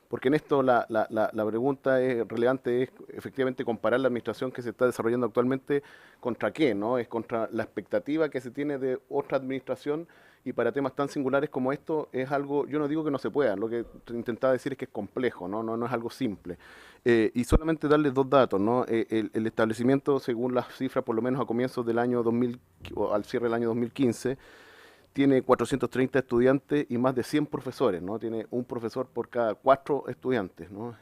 porque en esto la pregunta relevante es efectivamente comparar la administración que se está desarrollando actualmente contra qué, ¿no? Es contra la expectativa que se tiene de otra administración, y para temas tan singulares como esto es algo, yo no digo que no se pueda, lo que intentaba decir es que es complejo, no es algo simple. Y solamente darles dos datos, ¿no? El establecimiento, según las cifras, por lo menos a comienzos del año 2000, o al cierre del año 2015, tiene 430 estudiantes y más de 100 profesores, ¿no? Tiene un profesor por cada 4 estudiantes, ¿no?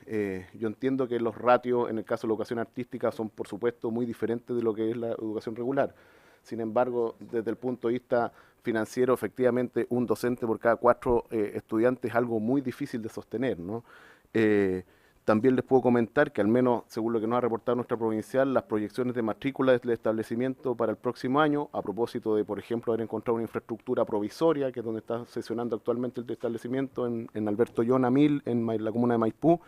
Yo entiendo que los ratios en el caso de la educación artística son, por supuesto, muy diferentes de lo que es la educación regular. Sin embargo, desde el punto de vista financiero, efectivamente, un docente por cada 4 estudiantes es algo muy difícil de sostener, ¿no? También les puedo comentar que, al menos según lo que nos ha reportado nuestra provincial, las proyecciones de matrícula del establecimiento para el próximo año, a propósito de, por ejemplo, haber encontrado una infraestructura provisoria, que es donde está sesionando actualmente el establecimiento, en Alberto Llona 1000, en la comuna de Maipú,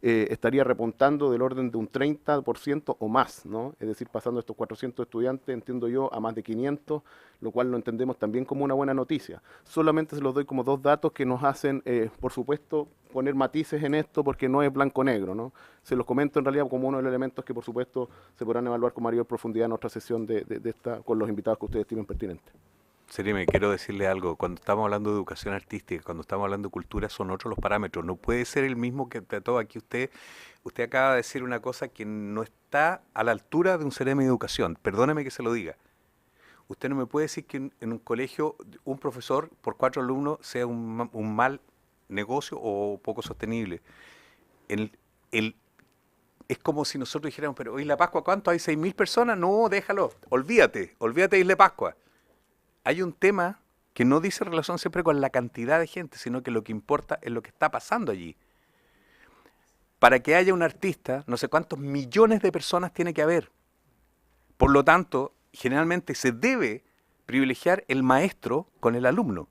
estaría repuntando del orden de un 30% o más, ¿no? Es decir, pasando estos 400 estudiantes, entiendo yo, a más de 500, lo cual lo entendemos también como una buena noticia. Solamente se los doy como dos datos que nos hacen, por supuesto, poner matices en esto, porque no es blanco-negro, ¿no? Se los comento en realidad como uno de los elementos que, por supuesto, se podrán evaluar con mayor profundidad en otra sesión de esta, con los invitados que ustedes estimen pertinentes. Seremi, quiero decirle algo. Cuando estamos hablando de educación artística, cuando estamos hablando de cultura, son otros los parámetros. No puede ser el mismo que trató aquí usted. Usted acaba de decir una cosa que no está a la altura de un Seremi de educación. Perdóneme que se lo diga. Usted no me puede decir que en un colegio un profesor por 4 alumnos sea un mal negocio o poco sostenible. Es como si nosotros dijéramos, pero hoy la Pascua, ¿cuánto? ¿Hay 6.000 personas? No, déjalo. Olvídate de Isla Pascua. Hay un tema que no dice relación siempre con la cantidad de gente, sino que lo que importa es lo que está pasando allí. Para que haya un artista, no sé cuántos millones de personas tiene que haber. Por lo tanto, generalmente se debe privilegiar el maestro con el alumno.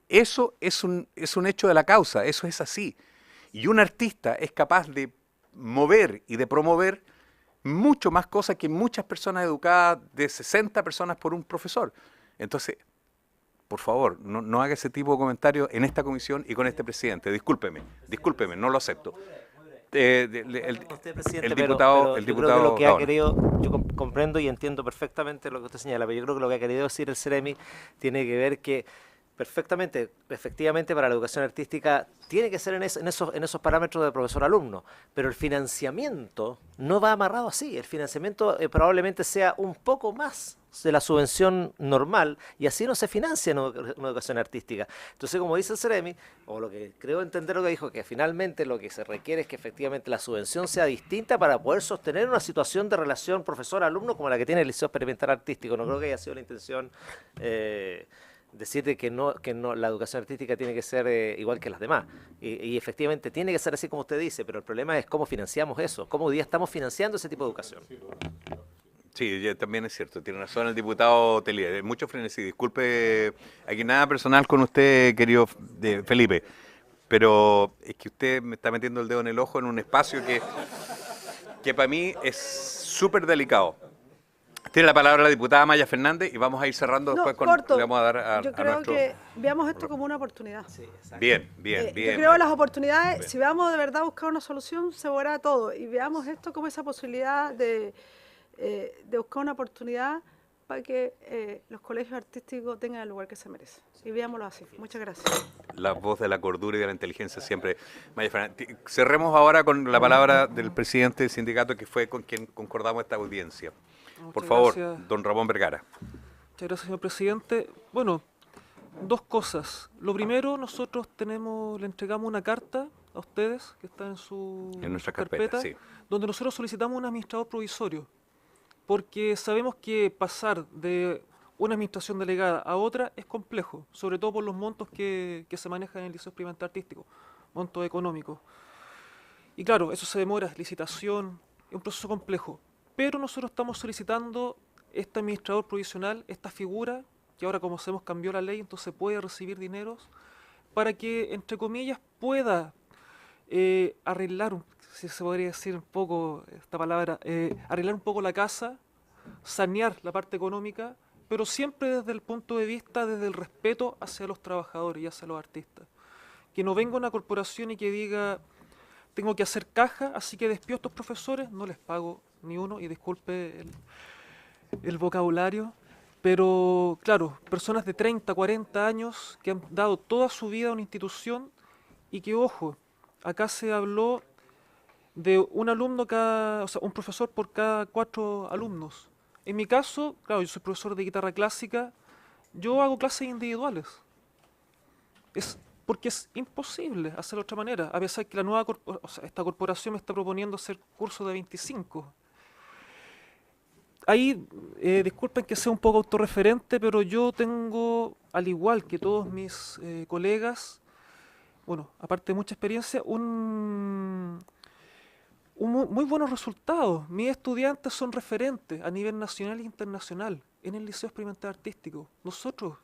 Eso es un hecho de la causa, eso es así. Y un artista es capaz de mover y de promover mucho más cosas que muchas personas educadas, de 60 personas por un profesor. Entonces, por favor, no haga ese tipo de comentarios en esta comisión y con este presidente. Discúlpeme, no lo acepto. El diputado lo que ha querido, yo comprendo y entiendo perfectamente lo que usted señala, pero yo creo que lo que ha querido decir el Seremi tiene que ver que perfectamente, efectivamente, para la educación artística tiene que ser en esos parámetros de profesor-alumno, pero el financiamiento no va amarrado así. El financiamiento probablemente sea un poco más de la subvención normal, y así no se financia una educación artística. Entonces, como dice el Seremi, o lo que creo entender lo que dijo, que finalmente lo que se requiere es que efectivamente la subvención sea distinta para poder sostener una situación de relación profesor-alumno como la que tiene el Liceo Experimental Artístico. No creo que haya sido la intención decirte que no la educación artística tiene que ser igual que las demás. Y efectivamente tiene que ser así como usted dice, pero el problema es cómo financiamos eso, cómo hoy día estamos financiando ese tipo de educación. Sí, también es cierto, tiene razón el diputado Telier, mucho frenesí. Disculpe, aquí nada personal con usted, querido Felipe, pero es que usted me está metiendo el dedo en el ojo en un espacio que para mí es súper delicado. Tiene la palabra la diputada Maya Fernández y vamos a ir cerrando después corto. Le vamos a dar a Yo creo nuestro... que veamos esto como una oportunidad. Sí, bien. Yo creo que las oportunidades, si vamos de verdad a buscar una solución, se verá todo. Y veamos esto como esa posibilidad de buscar una oportunidad para que los colegios artísticos tengan el lugar que se merecen. Y veámoslo así. Muchas gracias. La voz de la cordura y de la inteligencia siempre. Maya Fernández. Cerremos ahora con la palabra del presidente del sindicato, que fue con quien concordamos esta audiencia. Por favor, gracias. Don Ramón Vergara. Muchas gracias, señor presidente. Bueno, dos cosas. Lo primero, nosotros le entregamos una carta a ustedes, que está en nuestra carpeta, sí, donde nosotros solicitamos un administrador provisorio, porque sabemos que pasar de una administración delegada a otra es complejo, sobre todo por los montos que se manejan en el Liceo Experimental Artístico, montos económicos. Y claro, eso se demora, licitación, es un proceso complejo. pero nosotros estamos solicitando este administrador provisional, esta figura, que ahora como sabemos cambió la ley, entonces puede recibir dineros, para que, entre comillas, pueda arreglar, si se podría decir un poco esta palabra, arreglar un poco la casa, sanear la parte económica, pero siempre desde el punto de vista, desde el respeto hacia los trabajadores y hacia los artistas. Que no venga una corporación y que diga, tengo que hacer caja, así que despido a estos profesores, no les pago ni uno, y disculpe el vocabulario, pero claro, personas de 30, 40 años que han dado toda su vida a una institución y que, ojo, acá se habló de un alumno o sea, un profesor por cada 4 alumnos. En mi caso, claro, yo soy profesor de guitarra clásica, yo hago clases individuales. Porque es imposible hacerlo de otra manera, a pesar que esta corporación me está proponiendo hacer cursos de 25. Ahí, disculpen que sea un poco autorreferente, pero yo tengo, al igual que todos mis colegas, bueno, aparte de mucha experiencia, muy buenos resultados. Mis estudiantes son referentes a nivel nacional e internacional en el Liceo Experimental Artístico. Nosotros,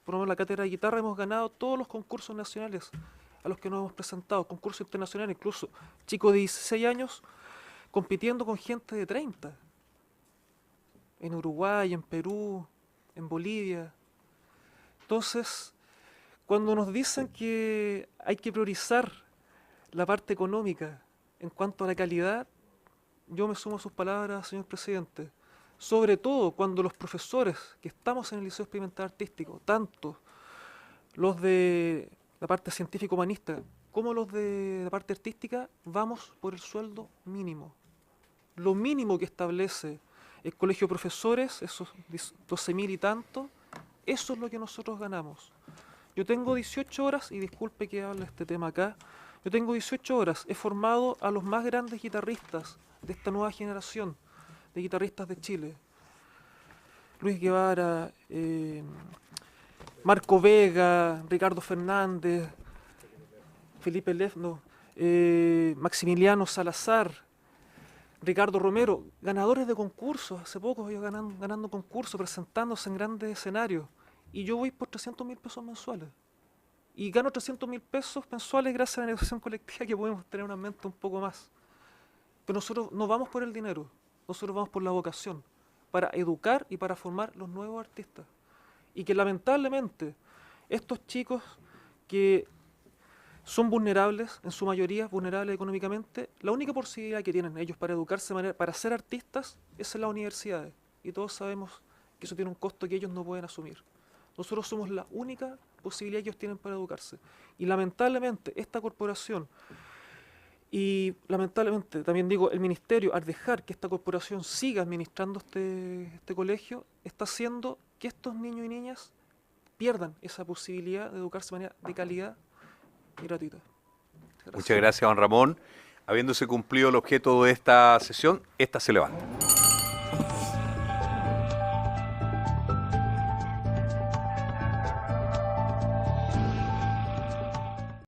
por lo menos la cátedra de guitarra, hemos ganado todos los concursos nacionales a los que nos hemos presentado, concursos internacionales, incluso chicos de 16 años compitiendo con gente de 30. En Uruguay, en Perú, en Bolivia. Entonces, cuando nos dicen que hay que priorizar la parte económica en cuanto a la calidad, yo me sumo a sus palabras, señor presidente. Sobre todo cuando los profesores que estamos en el Liceo Experimental Artístico, tanto los de la parte científico-humanista como los de la parte artística, vamos por el sueldo mínimo. Lo mínimo que establece el colegio de profesores, esos 12.000 y tanto, eso es lo que nosotros ganamos. Yo tengo 18 horas, y disculpe que hable este tema acá, yo tengo 18 horas, he formado a los más grandes guitarristas de esta nueva generación de guitarristas de Chile. Luis Guevara, Marco Vega, Ricardo Fernández, Felipe Lefno, Maximiliano Salazar, Ricardo Romero, ganadores de concursos, hace poco ellos ganando concursos, presentándose en grandes escenarios, y yo voy por 300.000 pesos mensuales. Y gano 300.000 pesos mensuales gracias a la negociación colectiva, que podemos tener una mente un poco más. Pero nosotros no vamos por el dinero, nosotros vamos por la vocación, para educar y para formar los nuevos artistas. Y que lamentablemente estos chicos que son vulnerables, en su mayoría vulnerables económicamente, la única posibilidad que tienen ellos para educarse, para ser artistas, es en las universidades. Y todos sabemos que eso tiene un costo que ellos no pueden asumir. Nosotros somos la única posibilidad que ellos tienen para educarse. Y lamentablemente esta corporación, y lamentablemente también digo el ministerio, al dejar que esta corporación siga administrando este colegio, está haciendo que estos niños y niñas pierdan esa posibilidad de educarse de manera de calidad y gratuita. Muchas gracias, don Ramón. Habiéndose cumplido el objeto de esta sesión, esta se levanta.